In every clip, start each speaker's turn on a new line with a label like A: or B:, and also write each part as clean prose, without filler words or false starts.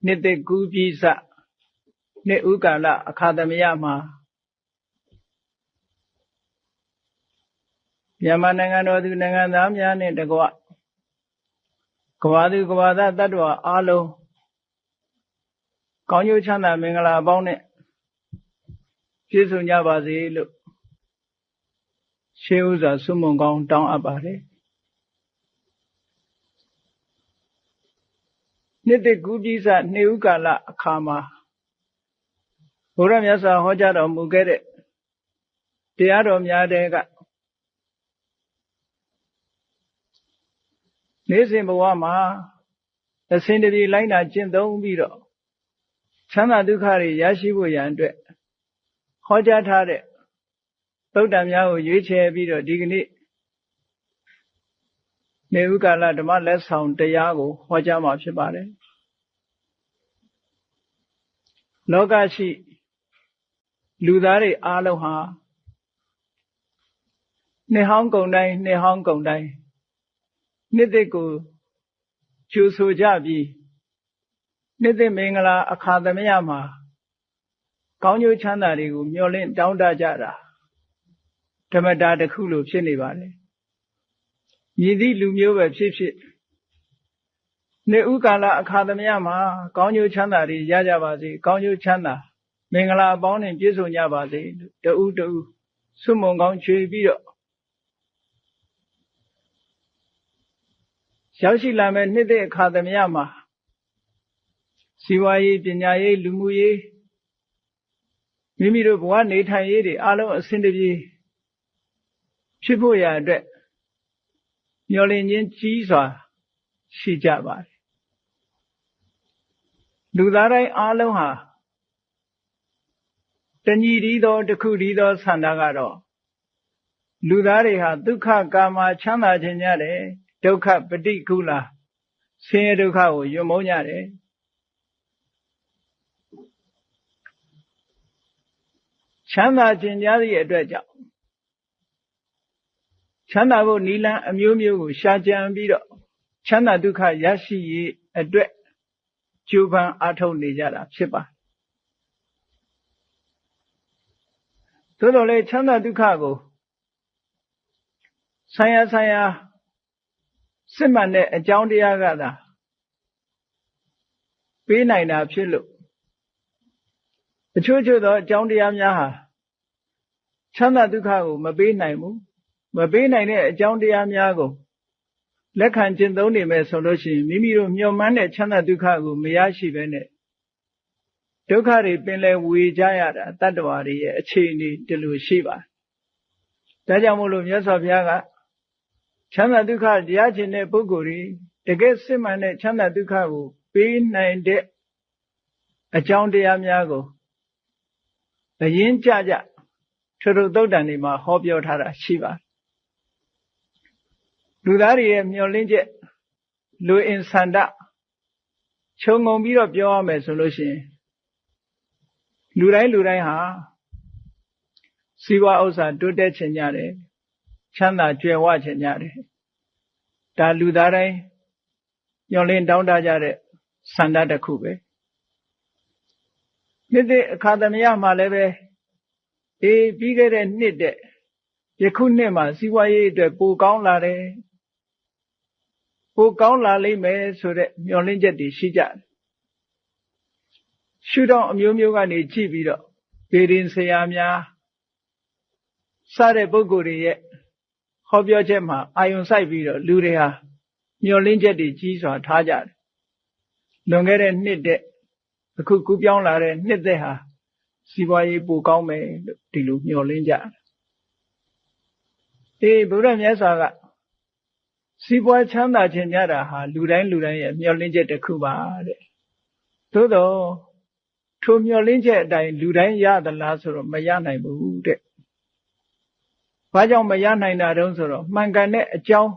A: နှစ်ကူးပြီးစနှစ်ဥကာလအခါသမယမှာမြန်မာနိုင်ငံတော်သူနိုင်ငံသားများနဲ့တကွကမ္ဘာသူကမ္ဘာသားတ attva အားလုံးကောင်းကျိုးချမ်းသာမင်္ဂလာအပေါင်းနဲ့ပြည့်စုံကြပါစေလို့ရှေးဥစွာဆုမွန်ကောင်းတောင်းအပ်ပါတယ်နှစ်ကူးပြီးစနှစ်ဥကာလအခါမှာဘုရားမြတ်စွာဟောကြားတော်မူခဲ့တဲ့တရားတော်များတဲ့ကနေ့စဉ်ဘဝမှာအစဉ်တပြေလိုက်နာကျင့်သုံးပြီးတော့ချမ်းသာဒုက္ခတွေရရှိဖို့ရန်အတွက်ဟောကြားထားတဲ့သုတ္တံများကိုရွေးချယ်ပြီးတော့ဒီကနေ့နေဥကာလဓမ္မလက်ဆောင်တရားကိုဟောကြားမှာဖြစ်ပါတယ်လောကရှိလူသားတွေအားလုံးဟာနှစ်ဟောင်းကုန်တိုင်းနှစ်သစ်ကိုကြိုဆိုကြပြီးနှစ်သစ်မင်္ဂလာအခါသမယမှာကောင်းကျိုးချမ်းသာတွေကိုမျှော်လင့်တောင်းတကြတာဓမ္မတာတစ်ခုလိုဖြစ်နေပါတယ်။မြည်သည့်လူမျိုးပဲဖြစ်ဖြစ်နှစ်ဥကာလအခါသမယမှာကောင်းကျိုးချမ်းသာတွေရကြပါစေကောင်းကျိုးချမ်းသာမင်္ဂလာအပေါင်းနဲ့ပြည့်စုံကြပါစေတဦးတဦးဆုမွန်ကောင်းချွေပြီးတော့ရောက်ရှိလာမယ့်နှစ်သစ်အခါသမယမှာစီးပွားရေးပညာရေးလူမှုရေးမိမိတို့ဘဝနေထိုင်ရေးတွေအလုံးအဆင်တပြေဖြစ်ဖို့ရာအတွက်မျှော်လင့်ခြင်းကြီးစွာရှိကြပါတယ်လူသားတိုင်းအားလုံးဟာတညီတည်းသောတစ်ခုတည်းသောဆန္ဒကတော့လူသားတွေဟာဒုက္ခကာမချမ်းသာခြင်းကြတယ်ဒုက္ခပฏิကူလဆင်းရဲဒုက္ခကိုယွံ့မုန်းကြတယ်ချမ်းသာခြင်းကြသည့်အတွက်ကြောင့်ချမ်းသာဖို့နိလန်းအမျိုးမျိုးကိုရှာကြံပြီးတော့ချမ်းသာဒုက္ခရရှိရေးအတွက်ကြိုးပမ်းအားထုတ်နေကြတာဖြစ်ပါတယ်သို့တော်လည်းချမ်းသာဒုက္ခကိုဆိုင်ရာစစ်မှန်တဲ့အကြောင်းတရားကသာပေးနိုင်တာဖြစ်လို့အချို့သောအကြောင်းတရားများဟာချမ်းသာဒုက္ခကိုမပေးနိုင်ဘူးမပေးနိုင်တဲ့အကြောင်းတရားများကိုလက်ခံကျင့်သုံးနေမယ်ဆိုလို့ရှိရင်မိမိတို့မျှော်မှန်းတဲ့ချမ်းသာဒုက္ခကိုမရရှိဘဲနဲ့ဒုက္ခတွေပင်လည်ဝေကြရတာတတ္တဝါတွေရဲ့အခြေအနေဒီလိုရှိပါတယ်ဒါကြောင့်မို့လို့မြတ်စွာဘုရားကချမ်းသာဒုက္ခရခြင်းတဲ့ပုဂ္ဂိုလ်တွေတကယ်စစ်မှန်တဲ့ချမ်းသာဒုက္ခကိုပေးနိုင်တဲ့အကြောင်းတရားများကိုအရင်ကြထိုသုတ်တန်တွေမှာဟောပြောထားတာရှိပါတယ်လူသားတွေရဲ့မျှော်လင့်ချက်လူအင်ဆန္ဒခြုံငုံပြီးတော့ပြောရမယ်ဆိုလို့ရှိရင်လူတိုင်းဟာစီးပွားဥစ္စာတိုးတက်ခြင်းကြတယ်ချမ်းသာကြွယ်ဝခြင်းကြတယ်ဒါလူသားတိုင်းညှော်လင့်တောင်းတကြတဲ့ဆန္ဒတစ်ခုပဲနှစ်သစ်အခါသမယမှာလည်းပဲပြီးခဲ့တဲ့နှစ်တဲ့ယခုနှစ်မှာစီးပွားရေးအတွက်ပိုကောင်းလာတယ်ပိုကောင်းလာလိမ့်မယ်ဆိုတဲ့မျှော်လင့်ချက်တွေရှိကြတယ်ရှုထောင့်အမျိုးမျိုးကနေကြည့်ပြီးတော့ဒေရင်ဆရာများစတဲ့ပုဂ္ဂိုလ်တွေရဲ့ဟောပြောချက်မှာအာယုံစိုက်ပြီးတော့လူတွေဟာမျှော်လင့်ချက်တွေကြီးစွာထားကြတယ်လွန်ခဲ့တဲ့နှစ်တဲ့အခုကူးပြောင်းလာတဲ့နှစ်သက်ဟာစီးပွားရေးပိုကောင်းမယ်လို့ဒီလိုမျှော်လင့်ကြတယ်ဘုရားမြတ်စွာကစီးပွားချမ်းသာခြင်းကြတာဟာလူတိုင်းရဲ့မျှော်လင့်ချက်တစ်ခုပါတဲ့သို့တော့ထိုမျှော်လင့်ချက်အတိုင်းလူတိုင်းရသလားဆိုတော့မရနိုင်ဘူးတဲ့ဘာကြောင့်မရနိုင်တာတုံးဆိုတော့မှန်ကန်တဲ့အကြောင်း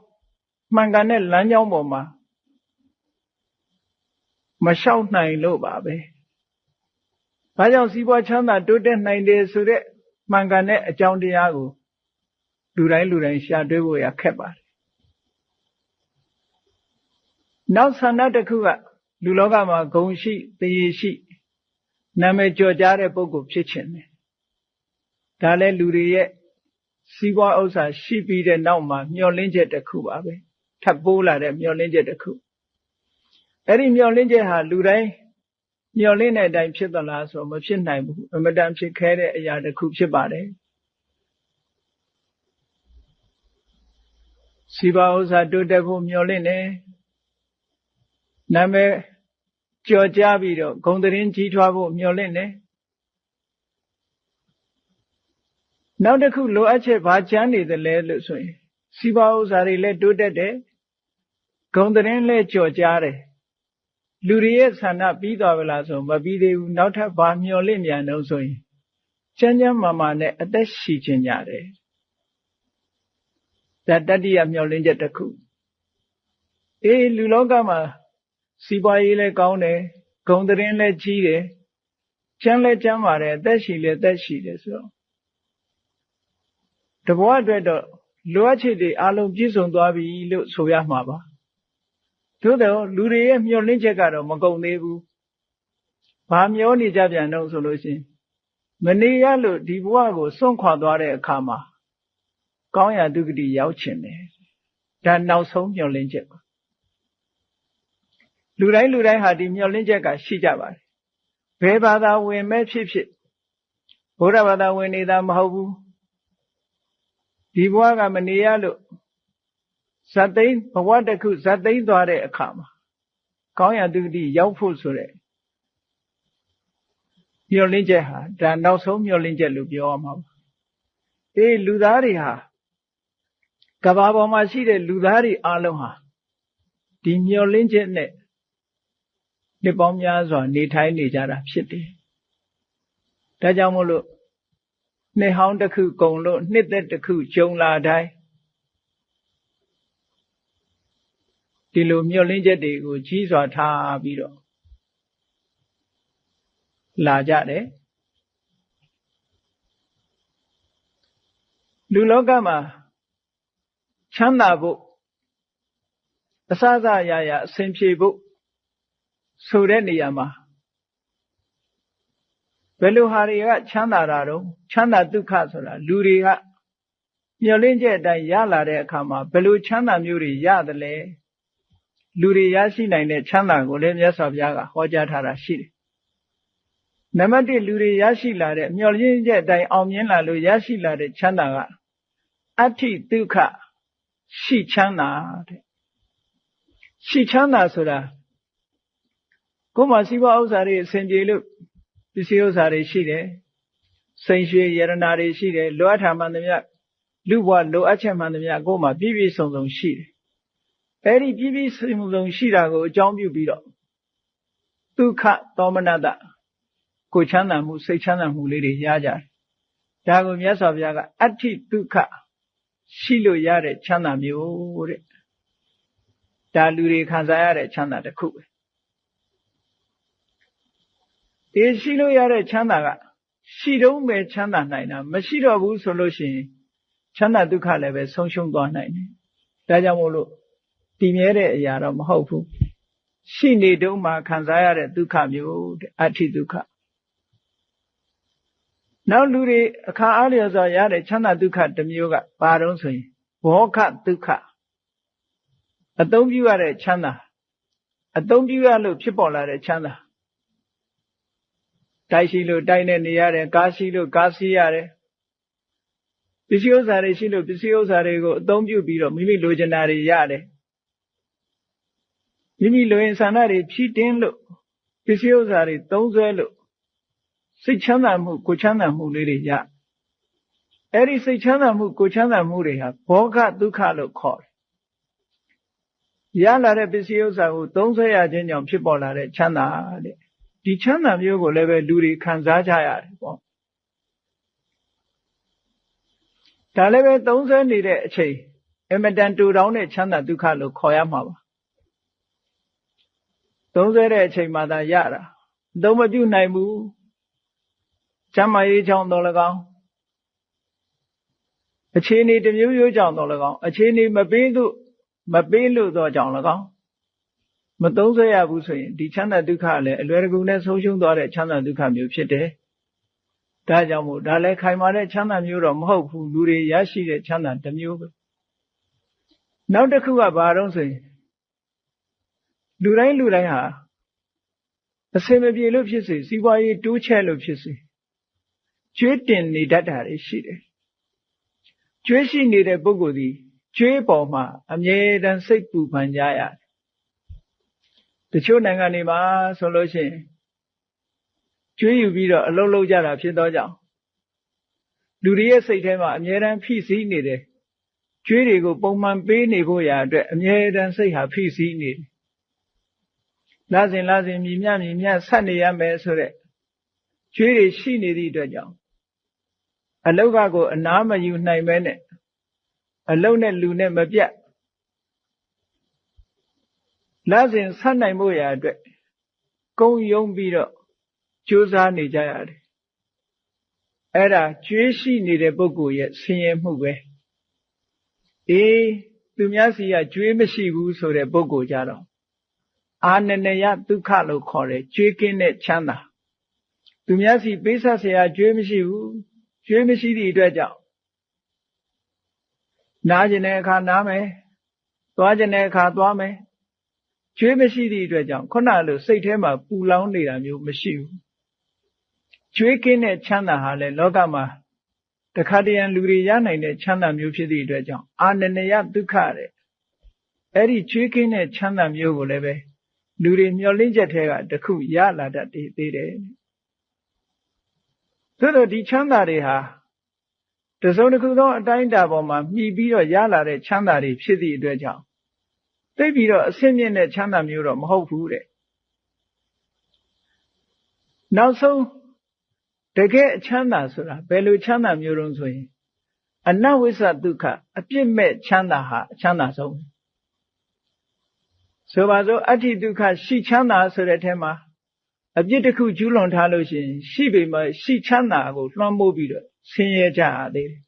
A: မှန်ကန်တဲ့လမ်းကြောင်းပေါ်မှာမလျှောက်နိုင်လို့ပါပဲဘာကြောင့်စီးပွားချမ်းသာတိုးတက်နိုင်တယ်ဆိုတဲ့မှန်ကန်တဲ့အကြောင်းတရားကိုလူတိုင်းရှာတွေ့ဖို့ရခက်ပါတယ်နောက်ဆန္ဒတစ်ခုက လူလောကမှာဂုဏ်ရှိတရေရှိနာမည်ကျော်ကြားတဲ့ပုဂ္ဂိုလ်ဖြစ်ခြင်းတယ်ဒါလည်းလူတွေရဲ့စီးပွားဥစ္စာရှိပြီးတဲ့နောက်မှာမျှော်လင့်ချက်တစ်ခုပါပဲထပ်ပိုးလာတဲ့မျှော်လင့်ချက်တစ်ခုအဲ့ဒီမျှော်လင့်ချက်ဟာလူတိုင်းမျှော်လင့်တဲ့အတိုင်းဖြစ်သလားဆိုမဖြစ်နိုင်ဘူးအမတန်ဖြစ်ခဲတဲ့အရာတစ်ခုဖြစ်ပါတယ်စီးပွားဥစ္စာတိုးတက်ဖို့မျှော်လင့်တယ်နာမည်ကျော်ကြားပြီးတော့ဂုဏ်သတင်းကြီးထွားဖို့မျှော်လင့်တယ်နောက်တစ်ခုလိုအပ်ချက်ဘာချမ်းနေသလဲလို့ဆိုရင်စီးပွားဥစ္စာတွေလည်းတိုးတက်တယ်ဂုဏ်သတင်းလည်းကျော်ကြားတယ်လူတွေရဲ့ဆန္ဒပြီးသွားပြီလားဆိုမပြီးသေးဘူးနောက်ထပ်ဘာမျှော်လင့်မြန်တော့ဆိုရင်ချမ်းချမ်းမာမာနဲ့အသက်ရှိခြင်းကြတယ်ဒါတတိယမျှော်လင့်ချက်တစ်ခုလူလောကမှာစီးပွားရေးလည်းကောင်းတယ်ဂုဏ်သတင်းလည်းကြီးတယ်ချမ်းလည်းချမ်းပါတယ်အသက်ရှိလည်းအသက်ရှိတယ်ဆိုတော့တဘဝအတွက်တော့လိုအပ်ချက်တွေအလုံးပြည့်စုံသွားပြီလို့ဆိုရမှာပါသို့တော့လူတွေရဲ့မျှော်လင့်ချက်ကတော့မကုန်သေးဘူးဘာမျောနေကြပြန်တော့ဆိုလို့ရှိရင်မနေရလို့ဒီဘဝကိုစွန့်ခွာသွားတဲ့အခါမှာကောင်းရာဒုက္ခတိရောက်ချင်တယ်ဒါနောက်ဆုံးမျှော်လင့်ချက်ပါလူတိုင်းဟာဒီမျှော်လင့်ချက်ကရှိကြပါတယ်ဘယ်ဘာသာဝင်မဲ့ဖြစ်ဖြစ်ဘုရားဘာသာဝင်နေတာမဟုတ်ဘူးဒီဘဝကမနေရလို့ဇတ်သိမ်းဘဝတစ်ခုဇတ်သိမ်းသွားတဲ့အခါမှာကောင်းရာဒုက္ခတိရောက်ဖို့ဆိုတဲ့မျှော်လင့်ချက်ဟာဒါနောက်ဆုံးမျှော်လင့်ချက်လို့ပြောရမှာပါလူသားတွေဟာကမ္ဘာပေါ်မှာရှိတဲ့လူသားတွေအလုံးဟာဒီမျှော်လင့်ချက်နဲ့နှစ်ပေါင်းများစွာနေထိုင်နေကြတာဖြစ်တယ်ဒါကြောင့်မို့လို့နှစ်ဟောင်းတစ်ခုကုန်လို့နှစ်သက်တစ်ခုကျုံလာတိုင်းဒီလိုမျှော်လင့်ချက်တွေကိုကြီးစွာထားပြီးတော့လာကြတယ်လူလောကမှာချမ်းသာဖို့အစစအရာရာအစဉ်ပြေဖို့ဆိုတဲ့နေရာမှာဘယ်လိုဟာတွေကချမ်းသာတာတော့ချမ်းသာဒုက္ခဆိုတာလူတွေကမျှော်လင့်ချက်အတိုင်းရလာတဲ့အခါမှာဘယ်လိုချမ်းသာမျိုးတွေရတယ်လဲလူတွေရရှိနိုင်တဲ့ချမ်းသာကိုလည်းမြတ်စွာဘုရားကဟောကြားထားတာရှိတယ်နံပါတ်1လူတွေရရှိလာတဲ့မျှော်လင့်ချက်အတိုင်းအောင်မြင်လာလို့ရရှိလာတဲ့ချမ်းသာကအဋ္ဌိဒုက္ခရှိချမ်းသာတဲ့ရှိချမ်းသာဆိုတာကိုယ်မှာစီးပွားဥစ္စာတွေအစဉ်ပြေလို့ပစ္စည်းဥစ္စာတွေရှိတယ်စိန်ရွှေရတနာတွေရှိတယ်လိုအပ်တာမှန်သမျှလူဘဝလိုအပ်ချက်မှန်သမျှကိုယ်မှာပြည့်ပြည့်စုံစုံရှိတယ်အဲ့ဒီပြည့်ပြည့်စုံစုံရှိတာကိုအကြောင်းပြုပြီးတော့ဒုက္ခသောမနတကိုချမ်းသာမှုစိတ်ချမ်းသာမှုလေးတွေရကြတယ်ဒါကိုမြတ်စွာဘုရားကအဋ္ဌိဒုက္ခရှိလို့ရတဲ့ချမ်းသာမျိုးတဲ့ဒါလူတွေခံစားရတဲ့ချမ်းသာတစ်ခုပဲဒီရှိလို့ရတဲ့ချမ်းသာကရှိတော့ပဲချမ်းသာနိုင်တာမရှိတော့ဘူးဆိုလို့ရှိရင်ချမ်းသာဒုက္ခလည်းပဲဆုံးရှုံးသွားနိုင်တယ်ဒါကြောင့်မို့လို့တည်မြဲတဲ့အရာတော့မဟုတ်ဘူးရှိနေတုန်းမှာခံစားရတဲ့ဒုက္ခမျိုးတဲ့အဋ္ဌိဒုက္ခနောက်လူတွေအခါအားလျော်စွာရတဲ့ချမ်းသာဒုက္ခတစ်မျိုးကဘာတုံးဆိုရင်ဘောခဒုက္ခအသုံးပြုရတဲ့ချမ်းသာအသုံးပြုရလို့ဖြစ်ပေါ်လာတဲ့ချမ်းသာတိုက်ရှိလို့တိုက်နဲ့နေရတယ်ကားရှိလို့ကားစီးရတယ်ပစ္စည်းဥစ္စာတွေရှိလို့ပစ္စည်းဥစ္စာတွေကိုအသုံးပြုပြီးတော့မိမိလိုချင်တာတွေရတယ်မိမိလိုရင်ဆန္ဒတွေဖြည့်တင်းလို့ပစ္စည်းဥစ္စာတွေသုံးစွဲလို့စိတ်ချမ်းသာမှုကိုချမ်းသာမှုလေးတွေရအဲ့ဒီစိတ်ချမ်းသာမှုကိုချမ်းသာမှုတွေဟာဘောဂဒုက္ခလို့ခေါ်တယ်ရလာတဲ့ပစ္စည်းဥစ္စာကိုသုံးစွဲရခြင်းကြောင့်ဖြစ်ပေါ်လာတဲ့ချမ်းသာတဲ့ဒီချမ်းသာမျိုးကိုလည်းပဲလူတွေခံစားကြရတယ်ပေါ့ဒါလည်းပဲသုံးစွဲနေတဲ့အချိန်အမတန်တူတောင်းတဲ့ချမ်းသာဒုက္ခလို့ခေါ်ရမှာပါသုံးစွဲတဲ့အချိန်မှသာရတာအသုံးမပြုနိုင်ဘူးချမ်းသာရေးကြောင့်တော်၎င်းအခြေအနေတစ်မျိုးမျိုးကြောင့်တော်၎င်းအခြေအနေမပေးလို့သောကြောင့်၎င်း မသုံးဆွဲရဘူးဆိုရင်ဒီချမ်းသာဒုက္ခလည်းအလွယ်တကူနဲ့ဆုံးရှုံးသွားတဲ့ချမ်းသာဒုက္ခမျိုးဖြစ်တယ်ဒါကြောင့်မို့ဒါလည်းခိုင်မာတဲ့ချမ်းသာမျိုးတော့မဟုတ်ဘူးလူတွေရရှိတဲ့ချမ်းသာတစ်မျိုးပဲနောက်တစ်ခုကဘာတော့ဆိုရင်လူတိုင်းဟာအစင်မပြေလို့ဖြစ်စေစီးပွားရေးတိုးချဲ့လို့ဖြစ်စေကျွေးတင်နေတတ်တာတွေရှိတယ်ကျွေးရှိနေတဲ့ပုဂ္ဂိုလ်ဒီကျွေးပေါ်မှာအမြဲတမ်းစိတ်ပူပန်ကြရတယ်တချို့နိုင်ငံတွေမှာဆိုလို့ရှိရင်ကျွေးယူပြီးတော့အလုပ်လုပ်ကြတာဖြစ်သောကြောင့်လူတွေရဲ့စိတ်ထဲမှာအမြဲတမ်းဖိစီးနေတယ်ကျွေးတွေကိုပုံမှန်ပေးနေဖို့ရာအတွက်အမြဲတမ်းစိတ်ဟာဖိစီးနေတယ်လစဉ်မြည်မြဆက်နေရမယ်ဆိုတဲ့ကျွေးတွေရှိနေသည့်အတွက်ကြောင့်အလောက်ကကိုအနားမယူနိုင်မဲနဲ့အလောက်နဲ့လူနဲ့မပြတ်လစဉ်ဆက်နိုင်ဖို့ရာအတွက်ကုန်းယုံပြီးတော့ကြိုးစားနေကြရတယ်အဲ့ဒါကျွေးရှိနေတဲ့ပုဂ္ဂိုလ်ရဲ့ဆင်းရဲမှုပဲသူများစီကကျွေးမရှိဘူးဆိုတဲ့ပုဂ္ဂိုလ်ကြတော့အာနနယဒုက္ခလို့ခေါ်တယ်ကျွေးကင်းတဲ့ချမ်းသာသူများစီပေးဆက်เสียကျွေးမရှိဘူးကျွေးမရှိသည့်အတွက်ကြောင့်နားကျင်တဲ့အခါနားမယ်သွားကျင်တဲ့အခါသွားမယ်ကျွေးမရှိသည့်အတွက်ကြောင့်ခုနလိုစိတ်ထဲမှာပူလောင်နေတာမျိုးမရှိဘူးကျွေးကင်းတဲ့ချမ်းသာဟာလည်းလောကမှာတခါတရံလူတွေရနိုင်တဲ့ချမ်းသာမျိုးဖြစ်သည့်အတွက်ကြောင့်အာနနယဒုက္ခတဲ့အဲ့ဒီကျွေးကင်းတဲ့ချမ်းသာမျိုးကိုလည်းပဲလူတွေမျှော်လင့်ချက်ထဲကတခုရလာတတ်သေးတယ်သို့တော့ဒီချမ်းသာတွေဟာတစုံတစ်ခုသောအတိုင်းအတာပေါ်မှာမှီပြီးတော့ရလာတဲ့ချမ်းသာတွေဖြစ်သည့်အတွက်ကြောင့်သိပြီးတော့အဆင့်မြင့်တဲ့ချမ်းသာမျိုးတော့မဟုတ်ဘူးတဲ့နောက်ဆုံးတကယ်အချမ်းသာဆိုတာဘယ်လိုချမ်းသာမျိုးတုံးဆိုရင်အနဝိစ္စဒုက္ခအပြစ်မဲ့ချမ်းသာဟာအချမ်းသာဆုံးဆိုပါစို့အဋ္ဌိဒုက္ခရှိချမ်းသာဆိုတဲ့အထက်မှာအပြစ်တစ်ခုကျူးလွန်ထားလို့ရှိရင်ရှိပေမဲ့ရှိချမ်းသာကိုလွှမ်းမိုးပြီးတော့ဆင်းရဲကြရသေးတယ်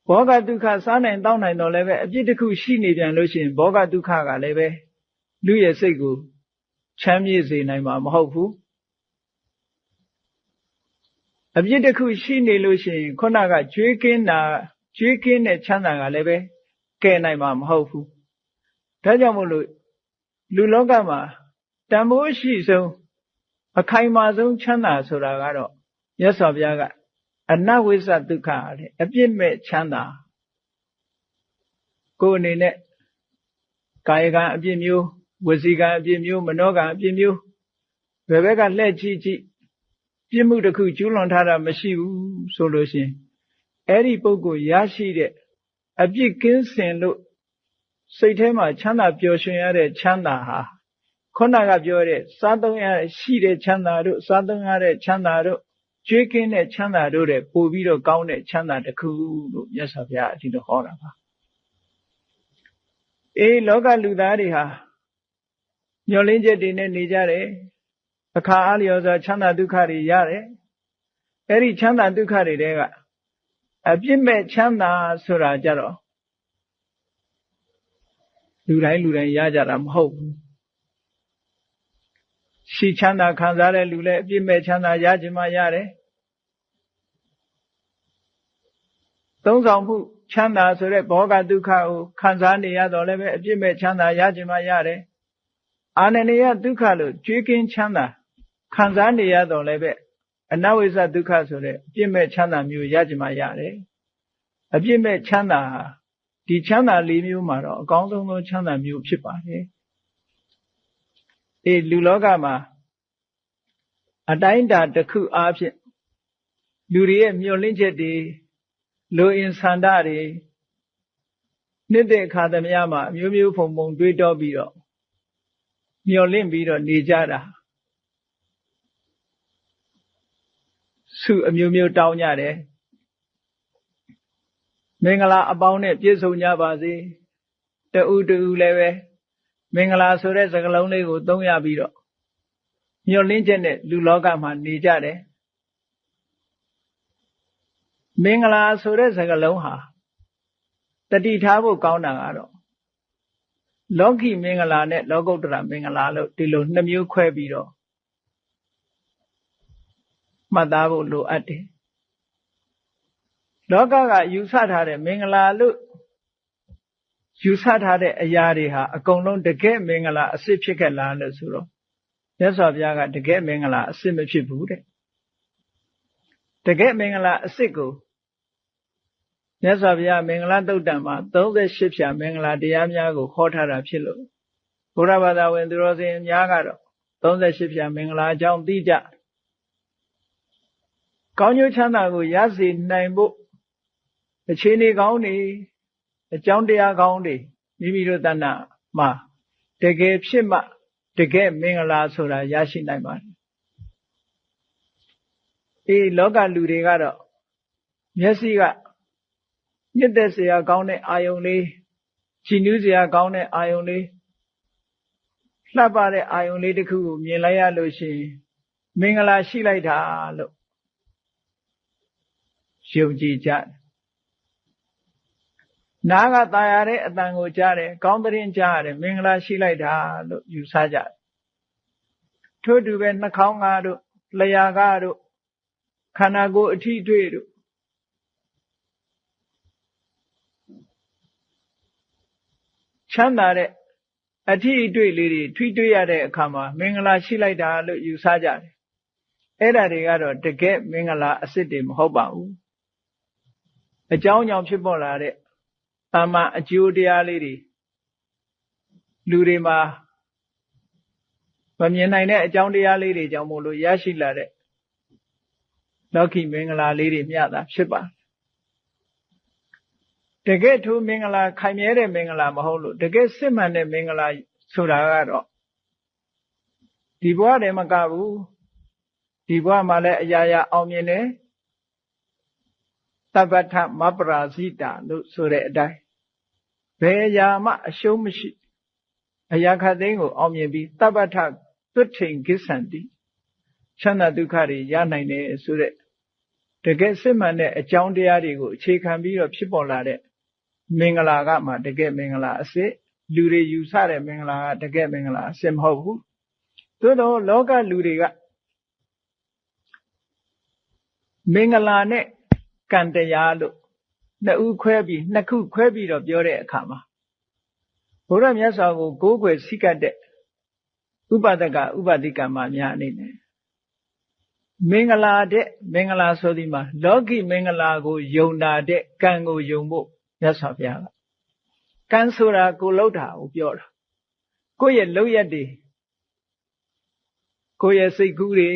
A: ဘောဂဒုက္ခစားနိုင်တောင်းနိုင်တော့လည်းပဲအပြစ်တစ်ခုရှိနေပြန်လို့ရှိရင်ဘောဂဒုက္ခကလည်းပဲလူရဲ့စိတ်ကိုချမ်းမြေ့စေနိုင်မှာမဟုတ်ဘူးအပြစ်တစ်ခုရှိနေလို့ရှိရင်ခုနကကျွေးကင်းတဲ့ချမ်းသာကလည်းပဲကယ်နိုင်မှာမဟုတ်ဘူးဒါကြောင့်မို့လို့လူလောကမှာတန်ဖိုးရှိဆုံးအခိုင်မာဆုံးချမ်းသာဆိုတာကတော့မြတ်စွာဘုရားကအနဝိစ္စဒုက္ခအပြစ်မဲ့ချမ်းသာကိုယ်အနေနဲ့ကာယကံအပြစ်မျိုးဝစီကံအပြစ်မျိုးမနောကံအပြစ်မျိုးဘယ်ဘက်ကလှည့်ကြည့်ပြစ်မှုတစ်ခုကျူးလွန်ထားတာမရှိဘူးဆိုလို့ရှိရင်အဲ့ဒီပုဂ္ဂိုလ်ရရှိတဲ့အပြစ်ကင်းစင်လို့စိတ်ထဲမှာချမ်းသာပျော်ရွှင်ရတဲ့ချမ်းသာဟာခုနကပြောတဲ့စားသုံးရရှိတဲ့ချမ်းသာတို့စားသုံးရတဲ့ချမ်းသာတို့ကျွေးကင်းတဲ့ချမ်းသာတို့တဲ့ပို့ပြီးတော့ကောင်းတဲ့ချမ်းသာတစ်ခုလို့မြတ်စွာဘုရားအဒီလိုဟောတာပါလောကလူသားတွေဟာမျောလင်းချက်တွေနဲ့နေကြတယ်အခါအားလျော်စွာချမ်းသာဒုက္ခတွေရတယ်အဲ့ဒီချမ်းသာဒုက္ခတွေတဲကအပြစ်မဲ့ချမ်းသာဆိုတာကြတော့လူတိုင်းရကြတာမဟုတ်ဘူးရှိချမ်းသာခံစားတဲ့လူလည်းအပြစ်မဲ့ချမ်းသာရခြင်းမှရတယ်သုံးဆောင်မှုချမ်းသာဆိုတဲ့ဘောဂဒုက္ခကိုခံစားနေရတော့လည်းပဲအပြစ်မဲ့ချမ်းသာရခြင်းမှရတယ်အာနနယဒုက္ခလို့ကျွေးကင်းချမ်းသာခံစားနေရတော့လည်းပဲအနဝိစ္စဒုက္ခဆိုတဲ့အပြစ်မဲ့ချမ်းသာမျိုးရခြင်းမှရတယ်အပြစ်မဲ့ချမ်းသာဒီချမ်းသာလေးမျိုးမှာတော့အကောင်းဆုံးသောချမ်းသာမျိုးဖြစ်ပါတယ်လူလောကမှာအတိုင်းအတာတစ်ခုအားဖြင့်လူတွေရဲ့မျှော်လင့်ချက်တွေလိုအင်ဆန္ဒတွေနှစ်သက်ခါသမျှမှာအမျိုးမျိုးဖုံဖုံတွေးတောပြီးတော့မျှော်လင့်ပြီးတော့နေကြတာဆုအမျိုးမျိုးတောင်းကြတယ်မင်္ဂလာအပေါင်းနဲ့ပြည့်စုံကြပါစေတူလည်းပဲမင်္ဂလာဆိုတဲ့စကားလုံးလေးကိုသုံးရပြီးတော့မျှော်လင့်ချက်နဲ့လူလောကမှာနေကြတယ်မင်္ဂလာဆိုတဲ့စကားလုံးဟာတတိထားဖို့ကောင်းတာကတော့ လောကီမင်္ဂလာနဲ့လောကုတ္တရာမင်္ဂလာလို့ဒီလိုနှစ်မျိုးခွဲပြီးတော့မှတ်သားဖို့လိုအပ်တယ်လောကကယူဆထားတဲ့မင်္ဂလာလို့ယူဆထားတဲ့အရာတွေဟာအကုန်လုံးတကယ်မင်္ဂလာအစစ်ဖြစ်ခဲ့လားလို့ဆိုတော့မြတ်စွာဘုရားကတကယ်မင်္ဂလာအစစ်မဖြစ်ဘူးတဲ့တကယ်မင်္ဂလာအစစ်ကိုမြတ်စွာဘုရားမင်္ဂလာသုတ်တံမှာ38ဖြာမင်္ဂလာတရားများကိုဟောထားတာဖြစ်လို့ဘုရားဘာသာဝင်သူတော်စင်များကတော့38ဖြာမင်္ဂလာအကြောင်းသိကြကောင်းကျိုးချမ်းသာကိုရစေနိုင်ဖို့အခြေအနေကောင်းတွေအကြောင်းတရားကောင်းတွေမိမိတို့တဏ္ဍမှာတကယ်ဖြစ်မှတကယ်မင်္ဂလာဆိုတာရရှိနိုင်ပါတယ်လောကလူတွေကတော့မျက်စိကနှစ်သက်စရာကောင်းတဲ့အာယုံလေးကြည်နူးစရာကောင်းတဲ့အာယုံလေးလှပတဲ့အာယုံလေးတစ်ခုကိုမြင်လိုက်ရလို့ရှိရင်မင်္ဂလာရှိလိုက်တာလို့ယုံကြည်ကြတယ်နားကသာယာတဲ့အတန်ကိုကြားတယ်ကောင်းသတင်းကြားရတယ်မင်္ဂလာရှိလိုက်တာလို့ယူဆကြတယ်ထို့တူပဲနှာခေါင်းကားတို့လျှာကားတို့ခန္ဓာကိုယ်အထီးတွေ့တို့ချမ်းသာတဲ့အထီးအတွေ့လေးတွေထွေးတွေ့ရတဲ့အခါမှာမင်္ဂလာရှိလိုက်တာလို့ယူဆကြတယ်အဲ့ဒါတွေကတော့တကယ်မင်္ဂလာအစစ်တွေမဟုတ်ပါဘူးအကြောင်းကြောင့်ဖြစ်ပေါ်လာတဲ့တာမန်အကျိုးတရားလေးတွေလူတွေမှာမမြင်နိုင်တဲ့အကြောင်းတရားလေးတွေကြောင့်မို့လို့ရရှိလာတဲ့လောကီမင်္ဂလာလေးတွေမျှတာဖြစ်ပါတယ်တကယ်ထိုမင်္ဂလာခိုင်မြဲတဲ့မင်္ဂလာမဟုတ်လို့တကယ်စစ်မှန်တဲ့မင်္ဂလာဆိုတာကတော့ဒီဘဝတည်းမကဘူးဒီဘဝမှာလည်းအရာရာအောင်မြင်တယ်သဗ္ဗထမပရာဇိတာလို့ဆိုတဲ့အတိုင်းဘယ်အရာမှအရှုံးမရှိအရာခတ်သိမ်းကိုအောင်မြင်ပြီးသဗ္ဗထသွတ်ထိန်ကိစ္ဆန္တိချမ်းသာဒုက္ခတွေရနိုင်တယ်ဆိုတဲ့တကယ်စစ်မှန်တဲ့အကြောင်းတရားတွေကိုအခြေခံပြီးတော့ဖြစ်ပေါ်လာတဲ့မင်္ဂလာကမှတကယ်မင်္ဂလာအစစ်လူတွေယူဆတဲ့မင်္ဂလာကတကယ်မင်္ဂလာအစစ်မဟုတ်ဘူးသို့တော့လောကလူတွေကမင်္ဂလာနဲ့ကံတရားလို့နှစ်ခုခွဲပြီးတော့ပြောတဲ့အခါမှာဘုရားမြတ်စွာကိုကိုးကွယ်စိတ်ကတဲ့ဥပဒကဥပဒိကမများအနေနဲ့မင်္ဂလာတဲ့မင်္ဂလာဆိုဒီမှာလောကီမင်္ဂလာကိုယုံတာတဲ့ကံကိုယုံဖို့မြတ်စွာဘုရားကံဆိုတာကိုလှုပ်တာကိုပြောတာကိုယ့်ရဲ့လုပ်ရက်တွေကိုယ့်ရဲ့စိတ်ကူးတွေ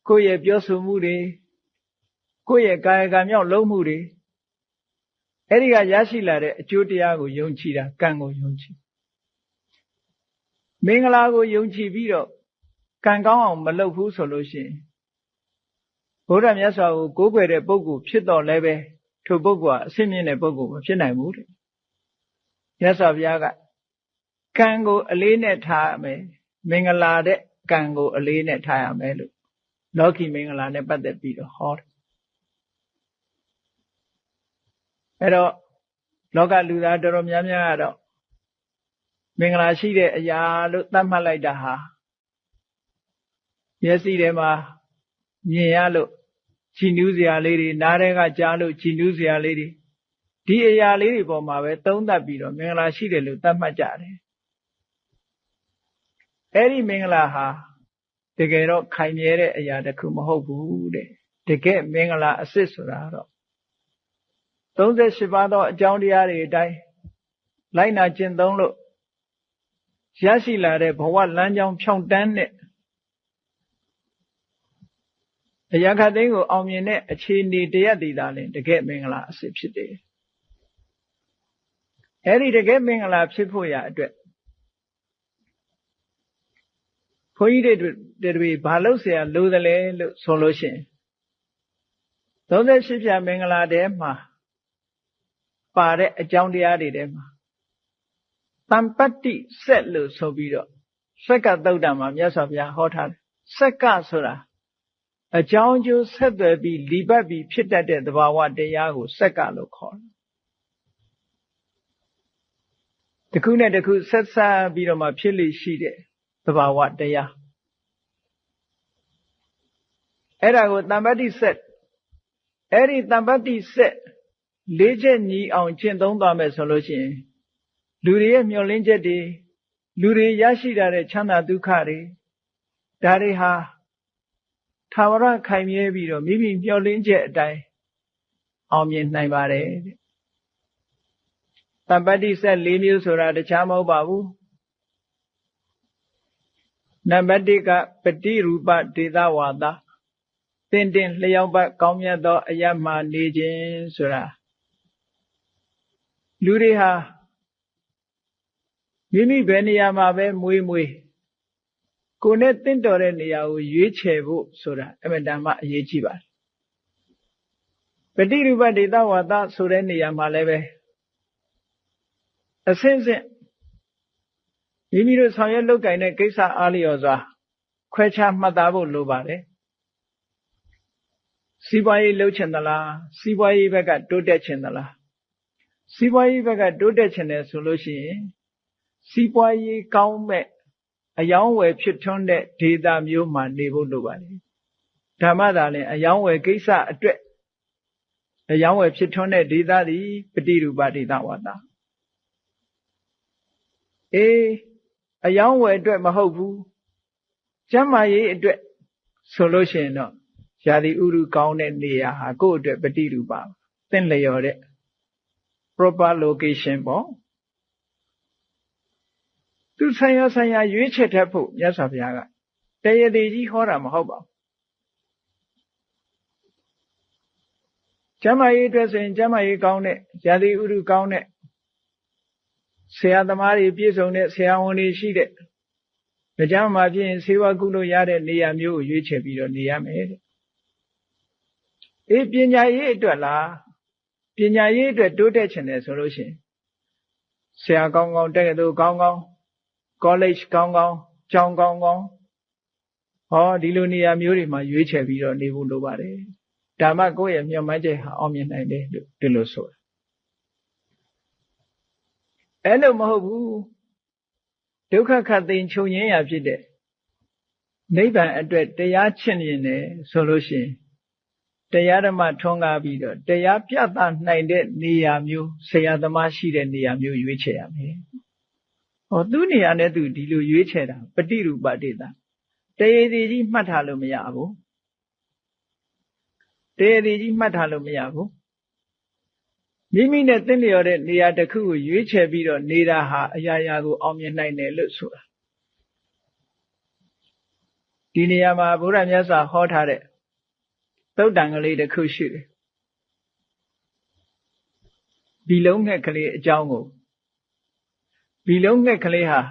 A: ကိုယ့်ရဲ့ပြောဆိုမှုတွေကိုယ့်ရဲ့ကာယကံမြောက်လုပ်မှုတွေအဲ့ဒီကရရှိလာတဲ့အကျိုးတရားကိုယုံကြည်တာကံကိုယုံကြည်မင်္ဂလာကိုယုံကြည်ပြီးတော့ကံကောင်းအောင်မလုပ်ဘူးဆိုလို့ရှိရင်ဘုရားမြတ်စွာကိုကိုးကွယ်တဲ့ပုဂ္ဂိုလ်ဖြစ်တော်လဲပဲထိုပုဂ္ဂိုလ်ဟာအဆင့်မြင့်တဲ့ပုဂ္ဂိုလ်မဖြစ်နိုင်ဘူးတဲ့မြတ်စွာဘုရားကကံကိုအလေးနဲ့ထားရမယ်မင်္ဂလာတဲ့ကံကိုအလေးနဲ့ထားရမယ်လို့လောကီမင်္ဂလာနဲ့ပတ်သက်ပြီးတော့ဟောတယ်အဲ့တော့လောကလူသားတော်တော်များများကတော့မင်္ဂလာရှိတဲ့အရာလို့သတ်မှတ်လိုက်တာဟာမျက်စိထဲမှာမြင်ရလို့ကြည်နူးစရာလေးတွေနားထဲကကြားလို့ကြည်နူးစရာလေးတွေဒီအရာလေးတွေပေါ်မှာပဲသုံးသပ်ပြီးတော့မင်္ဂလာရှိတယ်လို့သတ်မှတ်ကြတယ်အဲ့ဒီမင်္ဂလာဟာတကယ်တော့ခိုင်မြဲတဲ့အရာတစ်ခုမဟုတ်ဘူးတဲ့တကယ်မင်္ဂလာအစစ်ဆိုတာတော့38ပါးသောအကြောင်းတရားတွေအတိုင်းလိုက်နာကျင့်သုံးလို့ရရှိလာတဲ့ဘဝလမ်းကြောင်းဖြောင့်တန်းတဲ့အရာခတ်သိမ်းကိုအောင်မြင်တဲ့အခြေအနေတရက်တည်တာလည်းတကယ်မင်္ဂလာအစစ်ဖြစ်တယ်အဲ့ဒီတကယ်မင်္ဂလာဖြစ်ဖို့ရအတွက်ဘုန်းကြီးတွေဘာလို့เสียလိုသလဲလို့ဆိုလို့ရှိရင်38ဖြာမင်္ဂလာတဲမှာပါတဲ့အကြောင်းတရားတွေထဲမှာတမ္ပတ္တိစက်လို့ဆိုပြီးတော့စက္ကသုတ်တံမှာမြတ်စွာဘုရားဟောထားတယ်စက္ကဆိုတာအကြောင်းကျိုးဆက်သွယ်ပြီးလီပတ်ပြီးဖြစ်တတ်တဲ့သဘာဝတရားကိုစက္ကလို့ခေါ်တယ် တခုနဲ့တခုဆက်ဆက်ပြီးတော့မှဖြစ်လိရှိတဲ့သဘာဝတရားအဲ့ဒါကိုတမ္ပတ္တိဆက်အဲ့ဒီတမ္ပတ္တိဆက်လေးချက်ညီအောင်ကျင့်သုံးသွားမယ်ဆိုလို့ရှိရင်လူတွေရဲ့မျှော်လင့်ချက်တွေလူတွေရရှိတာတဲ့ချမ်းသာဒုက္ခတွေဒါတွေဟာထာဝရခိုင်မြဲပြီးတော့မိမိမျှော်လင့်ချက်အတိုင်းအောင်မြင်နိုင်ပါတယ်တဲ့တမ္ပတ္တိဆက်၄မျိုးဆိုတာတခြားမဟုတ်ပါဘူးနံပါတ်1ကပฏิရူပဒေသဝါဒတင်တင်လျောက်ပတ်ကောင်းမြတ်သောအယတ်မှနေခြင်းဆိုတာလူတွေဟာမိမိဘယ်နေရာမှာပဲမွေးကိုယ်နဲ့တင့်တော်တဲ့နေရာကိုရွေးချယ်ဖို့ဆိုတာအမှန်တမ်းအရေးကြီးပါတယ်ပฏิရူပဒေသဝါဒဆိုတဲ့နေရာမှာလည်းပဲအစဉ်စဉ်မိမိတို့ဆောင်ရွက်လုပ်ကိုင်တဲ့ကိစ္စအားလျော်စွာခွဲခြားမှတ်သားဖို့လိုပါတယ်စီးပွားရေးလုပ်ချင်သလားစီးပွားရေးဘက်ကတိုးတက်ချင်သလားစီးပွားရေးဘက်ကတိုးတက်ချင်တယ်ဆိုလို့ရှိရင်စီးပွားရေးကောင်းမဲ့အယောင်းဝယ်ဖြစ်ထွန်းတဲ့ဒေသမျိုးမှာနေဖို့လိုပါတယ်ဓမ္မသာလင်အယောင်းဝယ်ကိစ္စအတွက်အယောင်းဝယ်ဖြစ်ထွန်းတဲ့ဒေသသည်ပฏิရူပဒေသဝါဒအယောင်းဝယ်အတွက်မဟုတ်ဘူးကျမ်းမာရေးအတွက်ဆိုလို့ရှိရင်တော့ရာသီဥတုကောင်းတဲ့နေရာဟာကိုယ့်အတွက်ပฏิရူပသင့်လျော်တဲ့ proper location ပေါ့သူဆိုင်ရာရွေးချယ်တတ်ဖို့မြတ်စွာဘုရားကတရားသေးကြီးဟောတာမဟုတ်ပါဘူးကျမ်းမာရေးအတွက်ဆိုရင်ကျမ်းမာရေးကောင်းတဲ့ရာသီဥတုကောင်းတဲ့ဆရာသမားတွေပြည့်စုံတဲ့ဆရာဝန်တွေရှိတဲ့ကြောင့်မှဖြစ်ရင်ဆေးဝါးကုလို့ရတဲ့နေရာမျိုးကိုရွေးချယ်ပြီးတော့နေရမယ်တဲ့ပညာရေးအတွက်လားပညာရေးအတွက်တိုးတက်ချင်တယ်ဆိုလို့ရှိရင်ဆရာကောင်းကောင်းတက္ကသိုလ်ကောင်းကောင်း college ကောင်းကောင်းကျောင်းကောင်းကောင်းဒီလိုနေရာမျိုးတွေမှာရွေးချယ်ပြီးတော့နေဖို့လိုပါတယ်ဒါမှကိုယ့်ရဲ့မျှော်မှန်းချက်ဟာအောင်မြင်နိုင်တယ်လို့ဒီလိုဆိုတာအဲ့လိုမဟုတ်ဘူးဒုက္ခခတ်သိမ်းချုပ်ငြိမ်းရာဖြစ်တဲ့နိဗ္ဗာန်အတွက်တရားချင့်ရင်လည်းဆိုလို့ရှိရင်တရားဓမ္မထွန်းကားပြီးတော့တရားပြသနိုင်တဲ့နေရာမျိုးဆရာသမားရှိတဲ့နေရာမျိုးရွေးချယ်ရမယ်သူ့နေရာနဲ့သူဒီလိုရွေးချယ်တာပฏิရူပဒေသတရားသေးကြီးမှတ်ထားလို့မရဘူးတရားသေးကြီးမှတ်ထားလို့မရဘူးမိမိနဲ့တင့်လျော်တဲ့နေရာတစ်ခုကိုရွေးချယ်ပြီးတော့နေတာဟာအရာရာကိုအောင်မြင်နိုင်တယ်လို့ဆိုတာဒီနေရာမှာဘုရားမြတ်စွာဟောထားတဲ့သုတ်တံကလေးတစ်ခုရှိတယ်ဘီလုံးငှက်ကလေးအကြောင်းကိုဘီလုံးငှက်ကလေးဟာ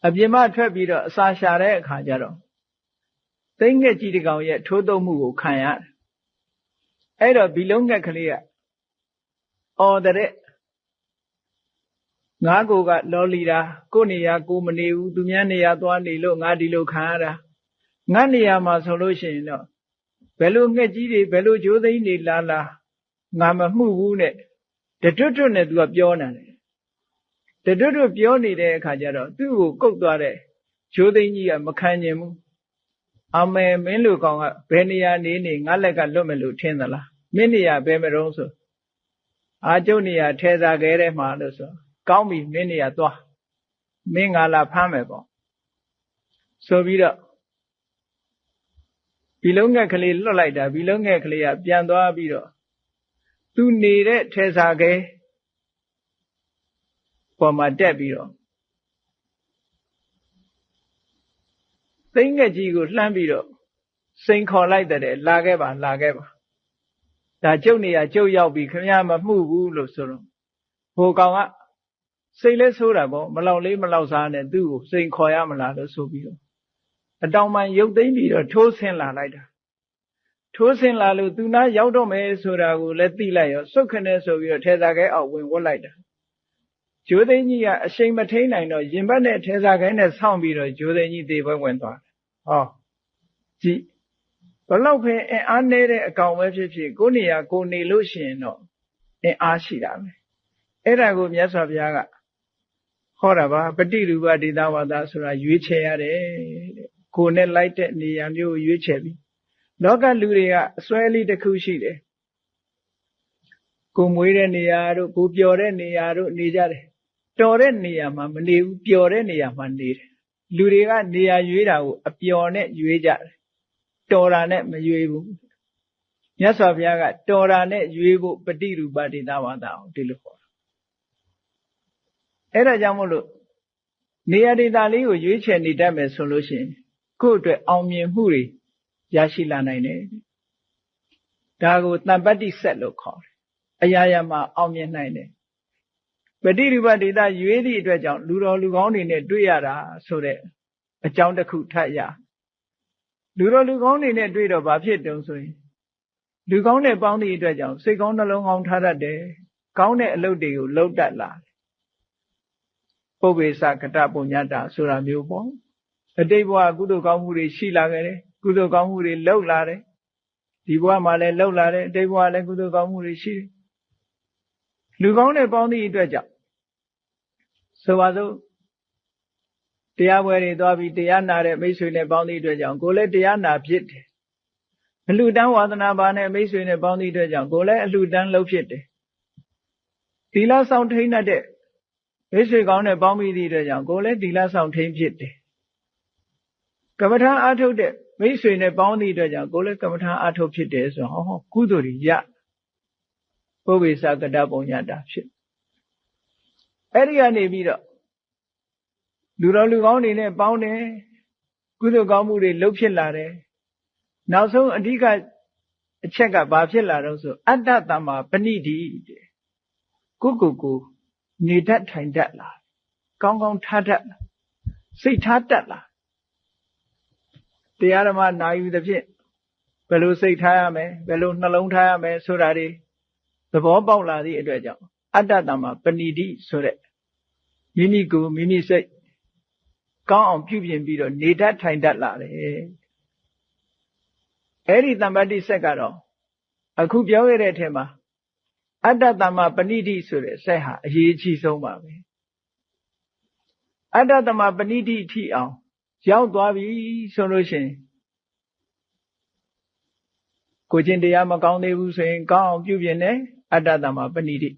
A: အပြင်မှထွက်ပြီးတော့အစာရှာတဲ့အခါကျတော့သိငှက်ကြီးတစ်ကောင်ရဲ့ထိုးတုပ်မှုကိုခံရတယ်အဲ့တော့ဘီလုံးငှက်ကလေးကတဲ့ငါကိုကလော်လီတာကိုနေရာကိုမနေဘူးသူများနေရာသွားနေလို့ငါဒီလိုခံရတာငါနေရာမှာဆိုလို့ရှိရင်တော့ဘယ်လိုငှက်ကြီးတွေဘယ်လိုကြိုးသိမ်းတွေလာငါမမှုဘူးနဲ့တတွတ်နဲ့သူကပြောနေတယ်တတွတ်ပြောနေတဲ့အခါကျတော့သူ့ကိုကုတ်သွားတဲ့ကြိုးသိမ်းကြီးကမခံကျင်ဘူးအမေမင်းလူကောင်ကဘယ်နေရာနေငါလက်ကလွတ်မယ်လို့ထင်သလားမင်းနေရာဘယ်မတုံးဆိုကျုပ်နေရာထဲသာခဲထဲမှာလို့ဆိုကောင်းပြီမင်းနေရာသွားမင်းငါလာဖမ်းမယ်ပေါ့ဆိုပြီးတော့ဘီလုံးငှက်ကလေးလွတ်လိုက်တာဘီလုံးငှက်ကလေးကပြန်သွားပြီးတော့သူနေတဲ့ထဲသာခဲပေါ်မှာတက်ပြီးတော့သိငှက်ကြီးကိုလှမ်းပြီးတော့စိန်ခေါ်လိုက်တဲ့လာခဲ့ပါဒါကျုပ်နေရာကျုပ်ရောက်ပြီခင်ဗျားမမှုဘူးလို့ဆိုတော့ဟိုကောင်ကစိတ်လဲဆိုးတာပေါ့မလောက်လေးမလောက်စားနဲ့သူ့ကိုစိန်ခေါ်ရမလားလို့ဆိုပြီးတော့အတောင်ပံရုပ်သိမ်းပြီးတော့ထိုးဆင်းလာလိုက်တာထိုးဆင်းလာလို့သူနာရောက်တော့မယ်ဆိုတာကိုလည်းသိလိုက်ရောစုတ်ခနဲ့ဆိုပြီးတော့ထဲသာခဲအောက်ဝင်ဝတ်လိုက်တာဂျိုးသိန်းကြီးကအရှိန်မထိန်နိုင်တော့ရင်ဘတ်နဲ့ထဲသာခဲနဲ့ဆောင်းပြီးတော့ဂျိုးသိန်းကြီးသေပွဲဝင်သွားတယ်ကြည့်ဘလောက်ပဲအားနည်းတဲ့အကောင်ပဲဖြစ်ဖြစ်ကိုနေရာကိုနေလို့ရှိရင်တော့အားရှိတာပဲ အဲ့ဒါကိုမြတ်စွာဘုရားကဟောတာပါပฏิရူပဒေသဝါဒဆိုတာရွေးချယ်ရတယ်တဲ့ကိုယ်နဲ့လိုက်တဲ့နေရာမျိုးကိုရွေးချယ်ပြီးလောကလူတွေကအစွဲလေးတစ်ခုရှိတယ်ကိုမွေးတဲ့နေရာတို့ကိုပျော်တဲ့နေရာတို့နေကြတယ်တော်တဲ့နေရာမှာမနေဘူးပျော်တဲ့နေရာမှာနေတယ်လူတွေကနေရာရွေးတာကိုအပျော်နဲ့ရွေးကြတယ်တော်တာနဲ့မရွေးဘူးမြတ်စွာဘုရားကတော်တာနဲ့ရွေးဖို့ပฏิရူပဒေသဝါဒကိုဒီလိုဟောတာအဲ့ဒါကြောင့်မို့လို့နေရာဒေသလေးကိုရွေးချယ်နေတတ်မယ်ဆိုလို့ရှိရင်ကိုယ့်အတွက်အောင်မြင်မှုတွေရရှိလာနိုင်တယ်ဒါကိုတမ္ပတ္တိဆက်လို့ခေါ်တယ်အရာရာမှာအောင်မြင်နိုင်တယ်ပฏิရူပဒေသရွေးသည့်အတွက်ကြောင့်လူတော်လူကောင်းတွေနဲ့တွေ့ရတာဆိုတဲ့အကြောင်းတစ်ခုထပ်ရလူတော်လူကောင်းတွေနဲ့တွေ့တော့ဘာဖြစ်တုံးဆိုရင်လူကောင်းနဲ့ပေါင်းသည့်အတွက်ကြောင့်စိတ်ကောင်းနှလုံးကောင်းထားတတ်တယ်ကောင်းတဲ့အလုပ်တွေကိုလုပ်တတ်လာတယ်ပုပ္ပေသကတပုညတ္တာဆိုတာမျိုးပေါ့အတိတ်ဘဝကုသိုလ်ကောင်းမှုတွေရှိလာခဲ့တယ်ကုသိုလ်ကောင်းမှုတွေလုပ်လာတယ်ဒီဘဝမှာလည်းလုပ်လာတယ်အတိတ်ဘဝလည်းကုသိုလ်ကောင်းမှုတွေရှိတယ်လူကောင်းနဲ့ပေါင်းသည့်အတွက်ကြောင့်ဆိုပါစို့တရားပွဲတွေသွားပြီးတရားနာတဲ့မိတ်ဆွေနဲ့ပေါင်းသည့်အတွက်ကြောင့်ကိုယ်လည်းတရားနာဖြစ်တယ်အလှတန်းဝါသနာပါနဲ့မိတ်ဆွေနဲ့ပေါင်းသည့်အတွက်ကြောင့်ကိုယ်လည်းအလှတန်းလုပ်ဖြစ်တယ်သီလဆောင်ထိန်းတဲ့မိတ်ဆွေကောင်းနဲ့ပေါင်းပြီးသည့်အတွက်ကြောင့်ကိုယ်လည်းသီလဆောင်ထိန်းဖြစ်တယ်ကမ္မထာအားထုတ်တဲ့မိတ်ဆွေနဲ့ပေါင်းသည့်အတွက်ကြောင့်ကိုယ်လည်းကမ္မထာအားထုတ်ဖြစ်တယ်ဆိုတော့ဟောကုသိုလ်တွေရပုပ္ပေသကတပုညတ္တာဖြစ်အဲ့ဒီကနေပြီးတော့လူတော်လူကောင်းတွေနဲ့ပေါင်းတယ်ကုသိုလ်ကောင်းမှုတွေလုပ်ဖြစ်လာတယ်နောက်ဆုံးအဓိကအချက်ကဘာဖြစ်လာတော့ဆိုအတ္တတမ္မာပဏိတိကိုနေတတ်ထိုင်တတ်လာကောင်းကောင်းထားတတ်လာစိတ်ထားတတ်လာတရားဓမ္မနာယူသဖြင့်ဘယ်လိုစိတ်ထားရမယ်ဘယ်လိုနှလုံးထားရမယ်ဆိုတာတွေသဘောပေါက်လာသည့်အတွက်ကြောင့်အတ္တတမ္မာပဏိတိဆိုတဲ့မိမိကိုယ်မိမိစိတ်ကောင်းအောင်ပြုပြင်ပြီးတော့နေတတ်ထိုင်တတ်လာတယ်အဲ့ဒီတမ္ပတ္တိဆက်ကတော့အခုပြောခဲ့တဲ့အထက်မှာအတ္တတမ္မာပဏိတိဆိုတဲ့ဆက်ဟာအရေးကြီးဆုံးပါပဲအတ္တတမ္မာပဏိတိအထိအောင်ရောက်သွားပြီဆိုလို့ရှိရင်ကိုချင်းတရားမကောင်းသေးဘူးဆိုရင်ကောင်းအောင်ပြုပြင်တယ်အတ္တတမ္မာပဏိတိ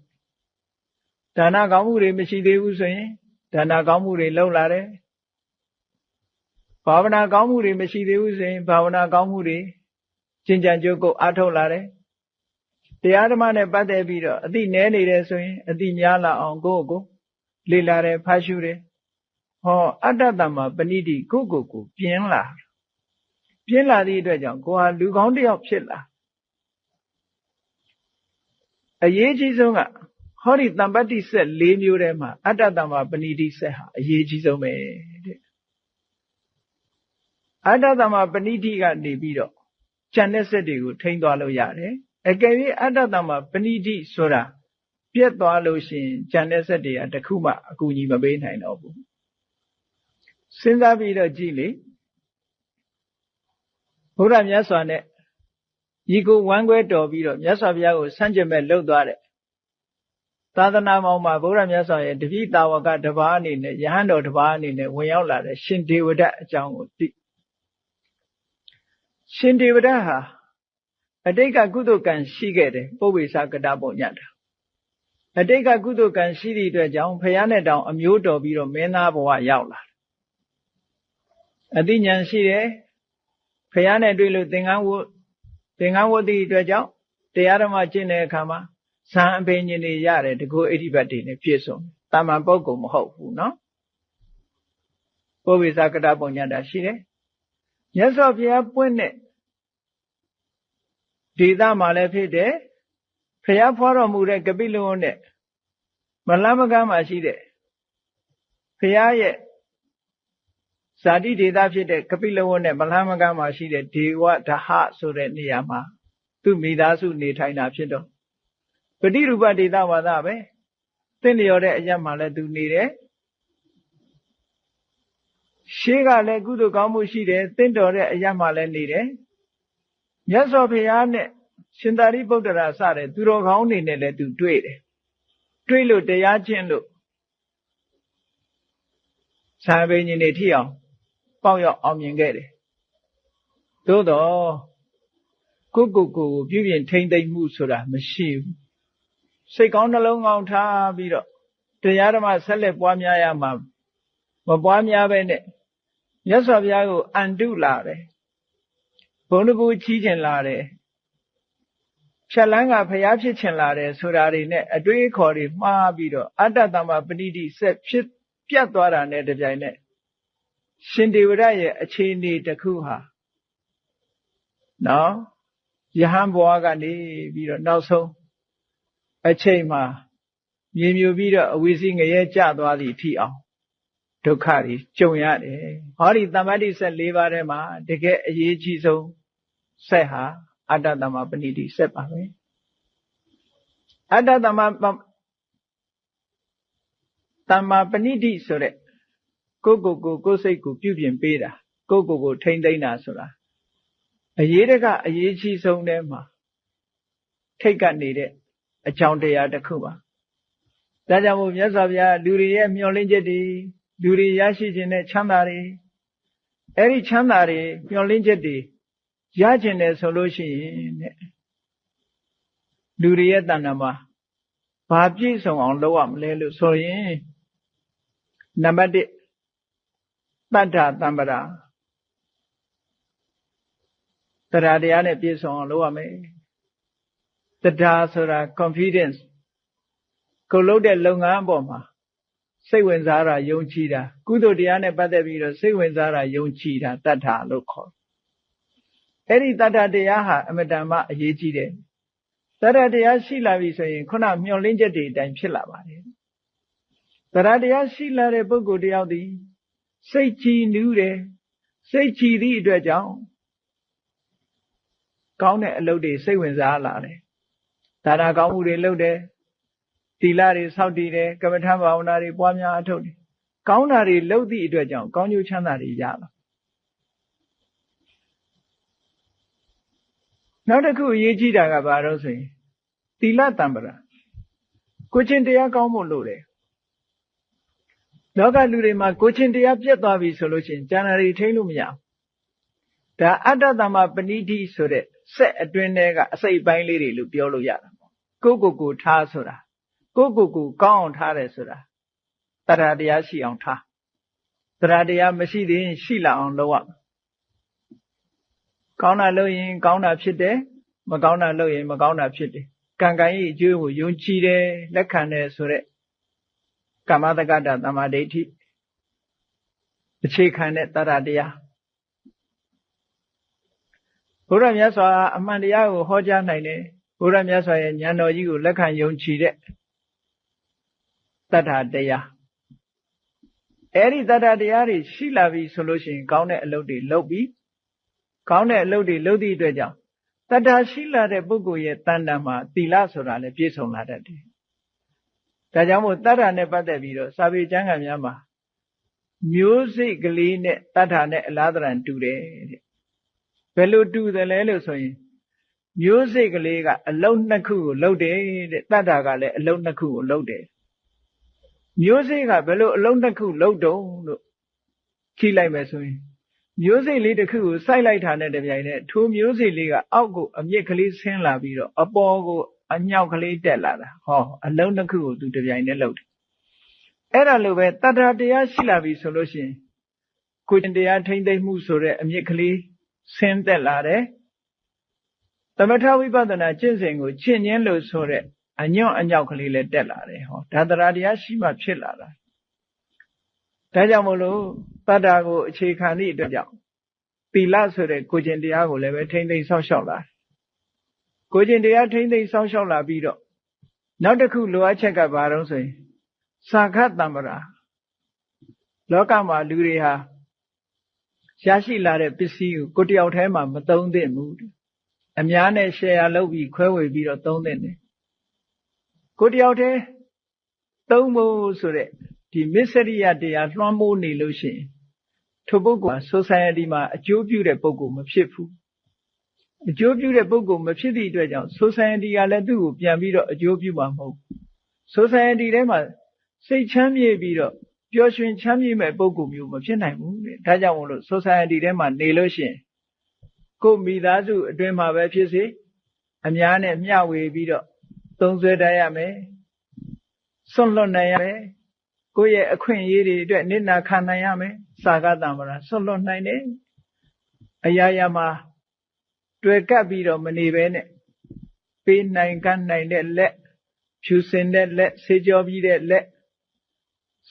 A: ဒါနကောင်းမှုတွေမရှိသေးဘူးဆိုရင်ဒါနကောင်းမှုတွေလုပ်လာတယ်ဘာဝနာကောင်းမှုတွေမရှိသေးဘူးဆိုရင်ဘာဝနာကောင်းမှုတွေကျင့်ကြံကြိုးကိုအားထုတ်လာတယ်တရားဓမ္မနဲ့ပတ်သက်ပြီးတော့အသိနည်းနေတယ်ဆိုရင်အသိများလာအောင်ကိုယ့်ကိုလေ့လာတယ်ဖတ်ရှုတယ်ဟောအတ္တတမ္မာပဏိတိကိုပြင်းလာသည့်အတွက်ကြောင့်ကိုဟာလူကောင်းတစ်ယောက်ဖြစ်လာအရေးကြီးဆုံးကဟောဒီတမ္ပတ္တိဆက်၄မျိုးထဲမှာအတ္တတမ္မာပဏိတိဆက်ဟာအရေးကြီးဆုံးပဲတဲ့အတ္တတမ္မာပဏိတိကနေပြီးတော့ဉာဏ်နဲ့စက်တွေကိုထိန်းသွားလို့ရတယ်အကယ်၍အတ္တတမ္မာပဏိတိဆိုတာပြတ်သွားလို့ရှိရင်ဉာဏ်နဲ့စက်တွေကတခုမှအကူအညီမပေးနိုင်တော့ဘူးစဉ်းစားပြီးတော့ကြည့်လေဘုရားမြတ်စွာနဲ့ညီကိုဝမ်းခွဲတော်ပြီးတော့မြတ်စွာဘုရားကိုဆန့်ကျင်မဲ့လှုပ်သွားတဲ့သာသနာမောင်မှာဘုရားမြတ်စွာရဲ့တပည့်တာဝကတစ်ပါးအနေနဲ့ယဟန်တော်တစ်ပါးအနေနဲ့ဝင်ရောက်လာတဲ့ရှင်ဒေဝဒတ်အကြောင်းကိုသိရှင်ဒေဝဒတ်ဟာအတိတ်ကကုသိုလ်ကံရှိခဲ့တယ်ပုပ္ပေသကတပုညတ္တာအတိတ်ကကုသိုလ်ကံရှိသည့်အတွက်ကြောင့်ဖယားနဲ့တောင်အမျိုးတော်ပြီးတော့မင်းသားဘဝရောက်လာအသိဉာဏ်ရှိတယ်ဖယားနဲ့တွေ့လို့သင်္ကန်းဝတ်သည့်အတွက်ကြောင့်တရားဓမ္မကျင့်တဲ့အခါမှာဇံအပင်ညင်တွေရတယ်တကူဣတိပတ်တွေနဲ့ပြည့်စုံတာမန်ပုဂ္ဂိုလ်မဟုတ်ဘူးနော်ပုပ္ပေသကတပုညတ္တာရှိတယ်မြတ်စွာဘုရားပွင့်တဲ့ဒေသမှာလည်းဖြစ်တယ်ဖယားဖွားတော်မူတဲ့ကပိလဝတ်နဲ့မလမကမ်းမှာရှိတဲ့ဖယားရဲ့ဇာတိဒေသဖြစ်တဲ့ကပိလဝတ်နဲ့မလမကမ်းမှာရှိတဲ့ဒေဝဒဟဆိုတဲ့နေရာမှာသူမိသားစုနေထိုင်တာဖြစ်တော့ပฏิရူပဒေသဝါဒပဲသင်လျော်တဲ့အရပ်မှာလည်းသူနေတယ်ရှေးကလည်းကုသိုလ်ကောင်းမှုရှိတယ်သင်တော်တဲ့အရပ်မှာလည်းနေတယ်မြတ်စွာဘုရားနဲ့ရှင်သာရိပုတ္တရာစတဲ့သူတော်ကောင်းတွေနဲ့လည်းသူတွေ့တယ် တွေးလို့တရားကျင့်လို့ဇာဘိညာဉ်တွေထိအောင်ပေါက်ရောက်အောင်မြင်ခဲ့တယ်သို့တော့ကိုပြုပြင်ထိမ့်သိမ့်မှုဆိုတာမရှိဘူးစိတ်ကောင်းနှလုံးကောင်းထားပြီးတော့တရားဓမ္မဆက်လက်ပွားများရမှာမပွားများပဲနဲ့မြတ်စွာဘုရားကိုအန်တုလာတယ်ဘုံတကူချီးကျင်လာတယ်ဖြတ်လန်းကဘုရားဖြစ်ချင်လာတယ်ဆိုတာတွေနဲ့အတွေးအခေါ်တွေမှားပြီးတော့အတ္တတမ္မပဏိတိဆက်ဖြစ်ပြတ်သွားတာနဲ့တပြိုင်နက်ရှင်ဒေဝရရဲ့အခြေအနေတစ်ခုဟာနော်ယဟန်ဘဝကနေပြီးတော့နောက်ဆုံးအချိန်မှာမြေမြူပြီးတော့အဝိစီငရဲကျသွားသည့်ထိအောင်ဒုက္ခတွေကြုံရတယ်ဟောဒီတမ္ပတ္တိဆက်၄ပါးထဲမှာတကယ်အရေးကြီးဆုံးဆက်ဟာအတ္တတမ္မပဏိတိဆက်ပါပဲအတ္တတမ္မပဏိတိဆိုတဲ့ကိုယ်စိတ်ကိုပြုပြင်ပေးတာကိုထိမ့်သိမ့်တာဆိုတာအရေးတကအရေးကြီးဆုံးထဲမှာထိတ်ကပ်နေတဲ့အကြောင်းတရားတစ်ခုပါဒါကြောင့်မို့မြတ်စွာဘုရားလူတွေရဲ့မျှော်လင့်ချက်တွေလူတွေရရှိခြင်းနဲ့ချမ်းသာတွေအဲ့ဒီချမ်းသာတွေမျှော်လင့်ချက်တွေရခြင်းတယ်ဆိုလို့ရှိရင်တဲ့လူတွေရဲ့တဏ္ဍာမှာဘာပြည့်စုံအောင်လုပ်ရမလဲလို့ဆိုရင်နံပါတ်1တတ္ထတမ္ပရာတရားတရားနဲ့ပြည့်စုံအောင်လုပ်ရမယ်တရားဆိုတာ confidence ကိုလုပ်တဲ့လုပ်ငန်းအပေါ်မှာစိတ်ဝင်စားတာယုံကြည်တာကုသိုလ်တရားနဲ့ပတ်သက်ပြီးတော့စိတ်ဝင်စားတာယုံကြည်တာတတ္ထလို့ခေါ်အဲ့ဒီတတ္ထတရားဟာအမတန်မှအရေးကြီးတယ်တတ္ထတရားရှိလာပြီဆိုရင်ခုနမျှော်လင့်ချက်တွေအတိုင်းဖြစ်လာပါတယ်တရားတရားရှိလာတဲ့ပုဂ္ဂိုလ်တယောက်သည်စိတ်ကြည်နူးတယ်စိတ်ကြည်သည့်အတွက်ကြောင့်ကောင်းတဲ့အလုပ်တွေစိတ်ဝင်စားလာတယ်ဒါနကောင်းမှုတွေလုပ်တယ်သီလတွေစောင့်တည်တယ်ကမ္မထဘာဝနာတွေပွားများအထုတ်တယ်ကောင်းတာတွေလုပ်သည့်အတွက်ကြောင့်ကောင်းကျိုးချမ်းသာတွေရလာနောက်တစ်ခုအရေးကြီးတာကဘာလို့ဆိုရင်သီလတံပရာကိုချင်းတရားကောင်းဖို့လိုတယ်လောကလူတွေမှာကိုချင်းတရားပြတ်သွားပြီဆိုလို့ရှိရင်ဉာဏ်တွေထိန်းလို့မရဘူးဒါအတ္တတမ္မပဏိတိဆိုတဲ့ဆက်အတွင်းထဲကအစိတ်ပိုင်းလေးတွေလို့ပြောလို့ရတာပေါ့ကိုထားဆိုတာကိုကောင်းအောင်ထားတယ်ဆိုတာတရားတရားရှိအောင်ထားတရားတရားမရှိသေးရင်ရှိလာအောင်လုပ်ရကောင်းတာလုပ်ရင်ကောင်းတာဖြစ်တယ်မကောင်းတာလုပ်ရင်မကောင်းတာဖြစ်တယ်ကံကံရဲ့အကျိုးကိုယုံကြည်တယ်လက်ခံတယ်ဆိုတဲ့ကမ္မတက္ကတသမ္မာဒိဋ္ဌိအခြေခံတဲ့တရားတရားဘုရားမြတ်စွာအမှန်တရားကိုဟောကြားနိုင်တယ်ဘုရားမြတ်စွာရဲ့ဉာဏ်တော်ကြီးကိုလက်ခံယုံကြည်တဲ့တတ္ထတရားအဲ့ဒီတတ္ထတရားတွေရှိလာပြီဆိုလို့ရှိရင်ကောင်းတဲ့အလုပ်တွေလုပ်ပြီးကောင်းတဲ့အလုပ်တွေလုပ်သည့်အတွက်ကြောင့်တတ္ထရှိလာတဲ့ပုဂ္ဂိုလ်ရဲ့တဏ္ဍာမှာသီလဆိုတာလည်းပြည့်စုံလာတတ်တယ်ဒါကြောင့်မို့တတ္ထနဲ့ပတ်သက်ပြီးတော့စာပေကျမ်းဂန်များမှာမျိုးစိတ်ကလေးနဲ့တတ္ထနဲ့အလားတန်တူတယ်တဲ့ဘယ်လိုတူတယ်လဲလို့ဆိုရင်မျိုးစိတ်ကလေးကအလုံးနှစ်ခုကိုလုပ်တယ်တဲ့တတ္ထကလည်းအလုံးနှစ်ခုကိုလုပ်တယ်မျိုးစိတ်ကဘယ်လိုအလုံးနှစ်ခုလုပ်တုံးလို့ကြည့်လိုက်မယ်ဆိုရင်မျိုးစိတ်လေးတစ်ခုကိုစိုက်လိုက်တာနဲ့တပြိုင်နက်ထိုမျိုးစိတ်လေးကအောက်ကိုအမြင့်ကလေးဆင်းလာပြီးတော့အပေါ်ကိုအညောက်ကလေးတက်လာတာဟောအလုံးတစ်ခုကိုသူတပြိုင်နက်လုပ်တယ်အဲ့ဒါလိုပဲတတ္ထတရားရှိလာပြီဆိုလို့ရှိရင်ကိုယ်တရားထိမ့်သိမ့်မှုဆိုတဲ့အမြင့်ကလေးဆင်းသက်လာတယ်သမထဝိပဿနာကျင့်စဉ်ကိုကျင့်ခြင်းလို့ဆိုတဲ့အညွန့်အညောက်ကလေးလည်းတက်လာတယ်ဟောဒါတရားရှိမှဖြစ်လာတာဒါကြောင့်မို့လို့တတ္တကိုအခြေခံသည့်အတွက်ကြောင့်သီလဆိုတဲ့ကိုကျင့်တရားကိုလည်းပဲထိမ့်သိမ့်ဆောက်ရှောက်လာကိုကျင့်တရားထိမ့်သိမ့်ဆောက်ရှောက်လာပြီးတော့နောက်တစ်ခုလိုအပ်ချက်ကဘာလို့ဆိုရင်သာခတံပရာလောကမှာလူတွေဟာရရှိလာတဲ့ပစ္စည်းကိုတယောက်တည်းမှမသုံးသင့်ဘူးအများနဲ့ share လုပ်ပြီးခွဲဝေပြီးတော့သုံးသင့်တယ်ကိုတယောက်တည်းသုံးဖို့ဆိုတဲ့ဒီမစ္စရိယတရားလွှမ်းမိုးနေလို့ရှိရင်ထိုပုဂ္ဂိုလ် society မှာအကျိုးပြုတဲ့ပုဂ္ဂိုလ်မဖြစ်ဘူးအကျိုးပြုတဲ့ပုဂ္ဂိုလ်မဖြစ်သည့်အတွက်ကြောင့် society ကလည်းသူ့ကိုပြန်ပြီးတော့အကျိုးပြုမှာမဟုတ် society ထဲမှာစိတ်ချမ်းမြေ့ပြီးတော့ပျော်ရွှင်ချမ်းမြေ့မဲ့ပုဂ္ဂိုလ်မျိုးမဖြစ်နိုင်ဘူးတဲ့ဒါကြောင့်မို့လို့ society ထဲမှာနေလို့ရှိရင်ကိုယ်မိသားစုအတွင်းမှာပဲဖြစ်စေအများနဲ့မျှဝေပြီးတော့သုံးစွဲတတ်ရမယ်စွန့်လွတ်နိုင်ရမယ်ကိုယ့်ရဲ့အခွင့်အရေးတွေအတွက်နစ်နာခံနိုင်ရမယ်စာကတံပရာစွန့်လွတ်နိုင်တယ်အရာရာမှာတွေ့ကပ်ပြီးတော့မနေပဲနဲ့ပေးနိုင်ကမ်းနိုင်တဲ့လက်ဖြူစင်တဲ့လက်ဆေးကြောပြီးတဲ့လက်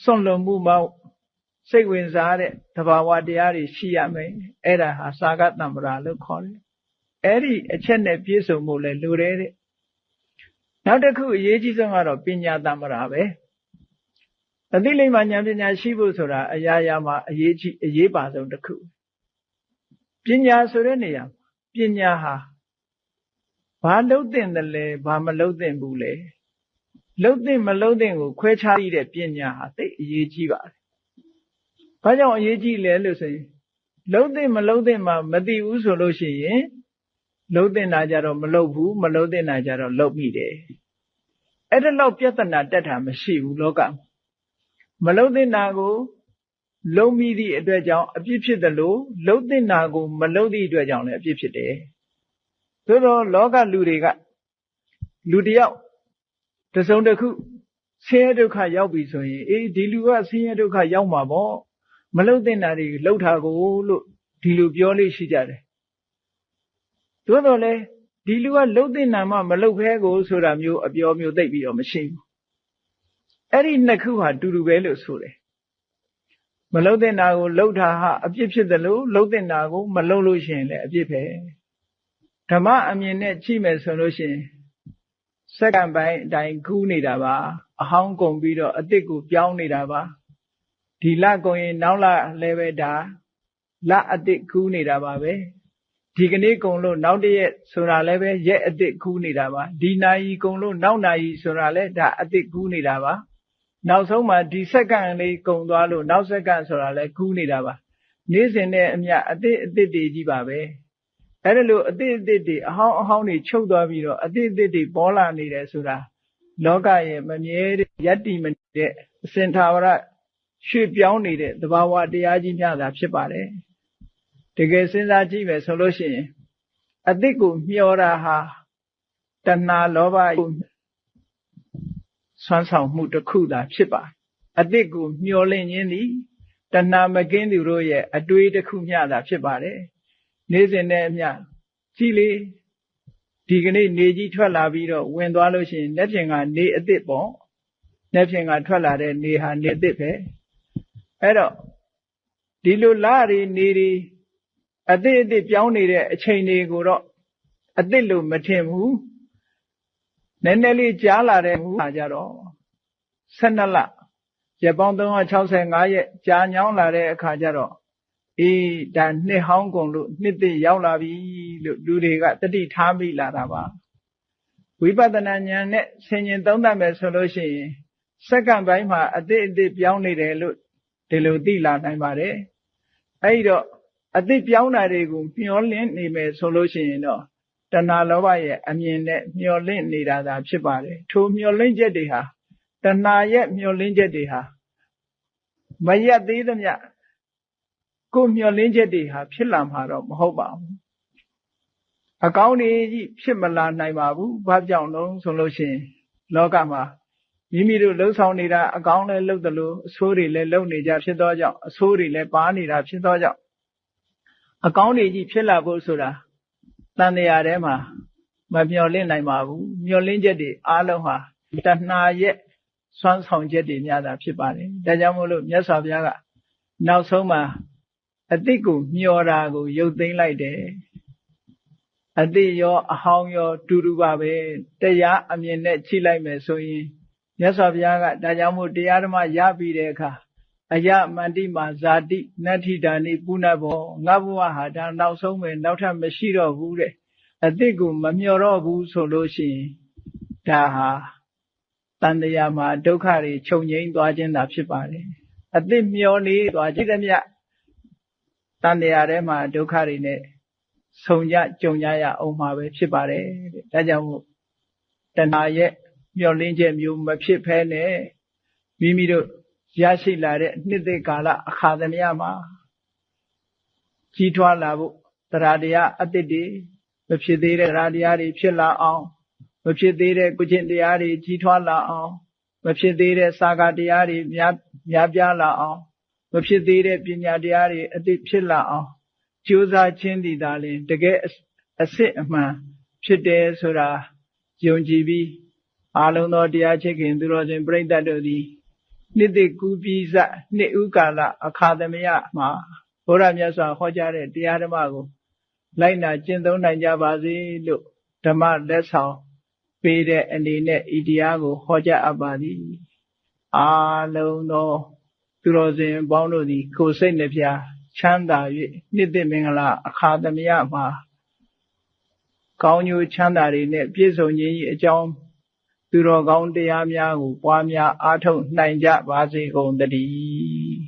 A: စွန့်လွတ်မှုမှစိတ်ဝင်စားတဲ့သဘာဝတရားတွေရှိရမယ်အဲ့ဒါဟာစာကတံပရာလို့ခေါ်တယ်အဲ့ဒီအချက်နဲ့ပြည့်စုံဖို့လဲလိုတယ်တဲ့နောက်တစ်ခုအရေးကြီးဆုံးကတော့ပညာတံပရာပဲအသိလိမ္မာဉာဏ်ပညာရှိဖို့ဆိုတာအရာရာမှာအရေးပါဆုံးတစ်ခုပညာဆိုတဲ့နေရာပညာဟာဘာလုပ်သင့်တယ်လဲဘာမလုပ်သင့်ဘူးလဲလုပ်သင့်မလုပ်သင့်ကိုခွဲခြားပြီးတဲ့ပညာဟာသိအရေးကြီးပါတယ်။ဘာကြောင့်အရေးကြီးလဲလို့ဆိုရင်လုပ်သင့်မလုပ်သင့်မှမသိဘူးဆိုလို့ရှိရင်လုပ်သင့်တာကြတော့မလုပ်ဘူးမလုပ်သင့်တာကြတော့လုပ်မိတယ်။အဲ့ဒါတော့ပြဿနာတက်တာမရှိဘူးလောကမှာမလုပ်သင့်တာကိုလုပ်မိသည့်အတွက်ကြောင့်အပြစ်ဖြစ်တယ်လို့လုပ်သင့်တာကိုမလုပ်သည့်အတွက်ကြောင့်လည်းအပြစ်ဖြစ်တယ်။သို့သောလောကလူတွေကလူတယောက်တစုံတစ်ခုဆင်းရဲဒုက္ခရောက်ပြီဆိုရင်ဒီလူကဆင်းရဲဒုက္ခရောက်မှာပေါ့မလုပ်သင့်တာတွေလုပ်တာကိုလို့ဒီလိုပြောလို့ရှိကြတယ်။သို့တော်လည်းဒီလူကလုပ်သင့်တာမှမလုပ်ဘဲကိုဆိုတာမျိုးအပြောမျိုးသိပြီးတော့မရှိဘူး။အဲ့ဒီနှစ်ခုဟာတူတူပဲလို့ဆိုတယ်။မလုပ်သင့်တာကိုလုပ်တာဟာအပြစ်ဖြစ်တယ်လို့လုပ်သင့်တာကိုမလုပ်လို့ရှိရင်လည်းအပြစ်ပဲ။ဓမ္မအမြင်နဲ့ကြည့်မယ်ဆိုလို့ရှိရင်စက္ကန့်ပိုင်းအတိုင်းကူးနေတာပါအဟောင်းကုန်ပြီးတော့အစ်စ်ကိုပြောင်းနေတာပါဒီလကုန်ရင်နောက်လလည်းပဲဒါလအစ်စ်ကူးနေတာပါပဲဒီကနေ့ကုန်လို့နောက်တရက်ဆိုတာလည်းပဲရက်အစ်စ်ကူးနေတာပါဒီနာရီကုန်လို့နောက်နာရီဆိုတာလည်းဒါအစ်စ်ကူးနေတာပါနောက်ဆုံးမှာဒီစက္ကန့်လေးကုန်သွားလို့နောက်စက္ကန့်ဆိုတာလည်းကူးနေတာပါနေ့စဉ်နဲ့အမျှအစ်စ်တွေကြီးပါပဲအဲ့ဒါလို့အသစ်တွေအဟောင်းတွေချုပ်သွားပြီးတော့အသစ်တွေပေါ်လာနေတယ်ဆိုတာလောကရဲ့မမြဲတဲ့ယတ္တိမတဲ့အစဉ်သာဝရရွှေ့ပြောင်းနေတဲ့သဘာဝတရားကြီးများသာဖြစ်ပါတယ်တကယ်စဉ်းစားကြည့်မယ်ဆိုလို့ရှိရင်အသစ်ကိုမျှော်တာဟာတဏှာလောဘဆွမ်းဆောင်မှုတစ်ခုသာဖြစ်ပါအသစ်ကိုမျှော်လင့်ခြင်းသည်တဏှာမကင်းသူတို့ရဲ့အတွေးတစ်ခုမျှသာဖြစ်ပါတယ်နေ့စဉ်နဲ့အမျှကြည်လေဒီကနေ့နေကြီးထွက်လာပြီးတော့ဝင်သွားလို့ရှိရင်လက်ဖြင့်ကနေအသစ်ပေါ့လက်ဖြင့်ကထွက်လာတဲ့နေဟာနေအသစ်ပဲအဲ့တော့ဒီလိုလရီနေရီအသစ်ပြောင်းနေတဲ့အချိန်တွေကိုတော့အသစ်လို့မထင်ဘူးနည်းနည်းလေးကြားလာတဲ့ဟာကြတော့12လရက်ပေါင်း365ရက်ကြာညောင်းလာတဲ့အခါကျတော့ဒါနှစ်ဟောင်းကုန်လို့နှစ်သိရောက်လာပြီလို့လူတွေကတတိထားမိလာတာပါဝိပဿနာဉာဏ်နဲ့ဆင်ခြင်သုံးသပ်မယ်ဆိုလို့ရှိရင်စက္ကန့်ပိုင်းမှာအသစ်ပြောင်းနေတယ်လို့ဒီလိုသိလာနိုင်ပါတယ်အဲဒီတော့အသစ်ပြောင်းတာတွေကိုမျှော်လင့်နေမယ်ဆိုလို့ရှိရင်တော့တဏှာလောဘရဲ့အမြင်နဲ့မျှော်လင့်နေတာသာဖြစ်ပါတယ်ထိုမျှော်လင့်ချက်တွေဟာတဏှာရဲ့မျှော်လင့်ချက်တွေဟာမရက်သေးသမျှကိုမျှော်လင့်ချက်တွေဟာဖြစ်လာမှာတော့မဟုတ်ပါဘူးအကောင်းတွေကြီးဖြစ်မလာနိုင်ပါဘူးဘာကြောင့်လဲဆိုလို့ရှိရင်လောကမှာမိမိတို့လှုပ်ဆောင်နေတာအကောင်းလည်းလှုပ်တယ်လို့အဆိုးတွေလည်းလှုပ်နေကြဖြစ်သောကြောင့်အဆိုးတွေလည်းပါနေတာဖြစ်သောကြောင့်အကောင်းတွေကြီးဖြစ်လာဖို့ဆိုတာတန်တရားထဲမှာမမျှော်လင့်နိုင်ပါဘူးမျှော်လင့်ချက်တွေအားလုံးဟာတဏှာရဲ့စွမ်းဆောင်ချက်တွေများတာဖြစ်ပါတယ်ဒါကြောင့်မို့လို့မြတ်စွာဘုရားကနောက်ဆုံးမှာအတိတ်ကိုမျှော်တာကိုရုပ်သိမ်းလိုက်တယ်အတိတ်ရောအဟောင်းရောတူတူပါပဲတရားအမြင်နဲ့ကြည့်လိုက်မယ်ဆိုရင်မြတ်စွာဘုရားကဒါကြောင့်မို့တရားဓမ္မရပြီးတဲ့အခါအယမန္တိမာဇာတိနတ္ထိဒါနိပုဏ္ဏဘောငါဘဝဟာဒါနောက်ဆုံးပဲနောက်ထပ်မရှိတော့ဘူးတဲ့အတိတ်ကိုမမျှော်တော့ဘူးဆိုလို့ရှိရင်ဒါဟာတန်တရားမှာဒုက္ခတွေချုပ်ငြိမ်းသွားခြင်းသာဖြစ်ပါတယ်အတိတ်မျှော်နေသွားခြင်းတည်းမြတ်တန်တရားထဲမှာဒုက္ခတွေနဲ့ဆုံကြကြုံကြရအောင်မှာပဲဖြစ်ပါတယ်တဲ့ဒါကြောင့်မို့တဏှာရဲ့ မျောလင်းချက်မျိုးမဖြစ်ဖဲနဲ့မိမိတို့ရရှိလာတဲ့နှစ်သက်ကာလအခါသမယမှာကြီးထွားလာဖို့တရားတရားအတ္တတွေမဖြစ်သေးတဲ့တရားတရားတွေဖြစ်လာအောင်မဖြစ်သေးတဲ့ကုကျင့်တရားတွေကြီးထွားလာအောင်မဖြစ်သေးတဲ့စာကတရားတွေများပြားလာအောင်မဖြစ်သေးတဲ့ပညာတရားတွေအတိဖြစ်လာအောင်ကြိုးစားခြင်းသည်သာလျှင်တကယ်အစစ်အမှန်ဖြစ်တယ်ဆိုတာယုံကြည်ပြီးအားလုံးသောတရားချစ်ခင်သူတော်စင်ပြိဿတ်တို့သည်နှစ်သိကူးပြီးစနှစ်ဥကာလအခါသမယမှာဘုရားမြတ်စွာဟောကြားတဲ့တရားဓမ္မကိုလိုက်နာကျင့်သုံးနိုင်ကြပါစေလို့ဓမ္မလက်ဆောင်ပေးတဲ့အနေနဲ့ဤတရားကိုဟောကြားအပ်ပါသည်အားလုံးသောသူတော်စင်ပေါင်းတို့သည်ကိုယ်စိတ်နှပြချမ်းသာ၍နှစ်သိမင်္ဂလာအခါသမယမှာကောင်းကျိုးချမ်းသာတွေနဲ့ပြည့်စုံခြင်း၏အကြောင်းသူတော်ကောင်းတရားများကိုပွားများအားထုတ်နိုင်ကြပါစေကုန်သတည်း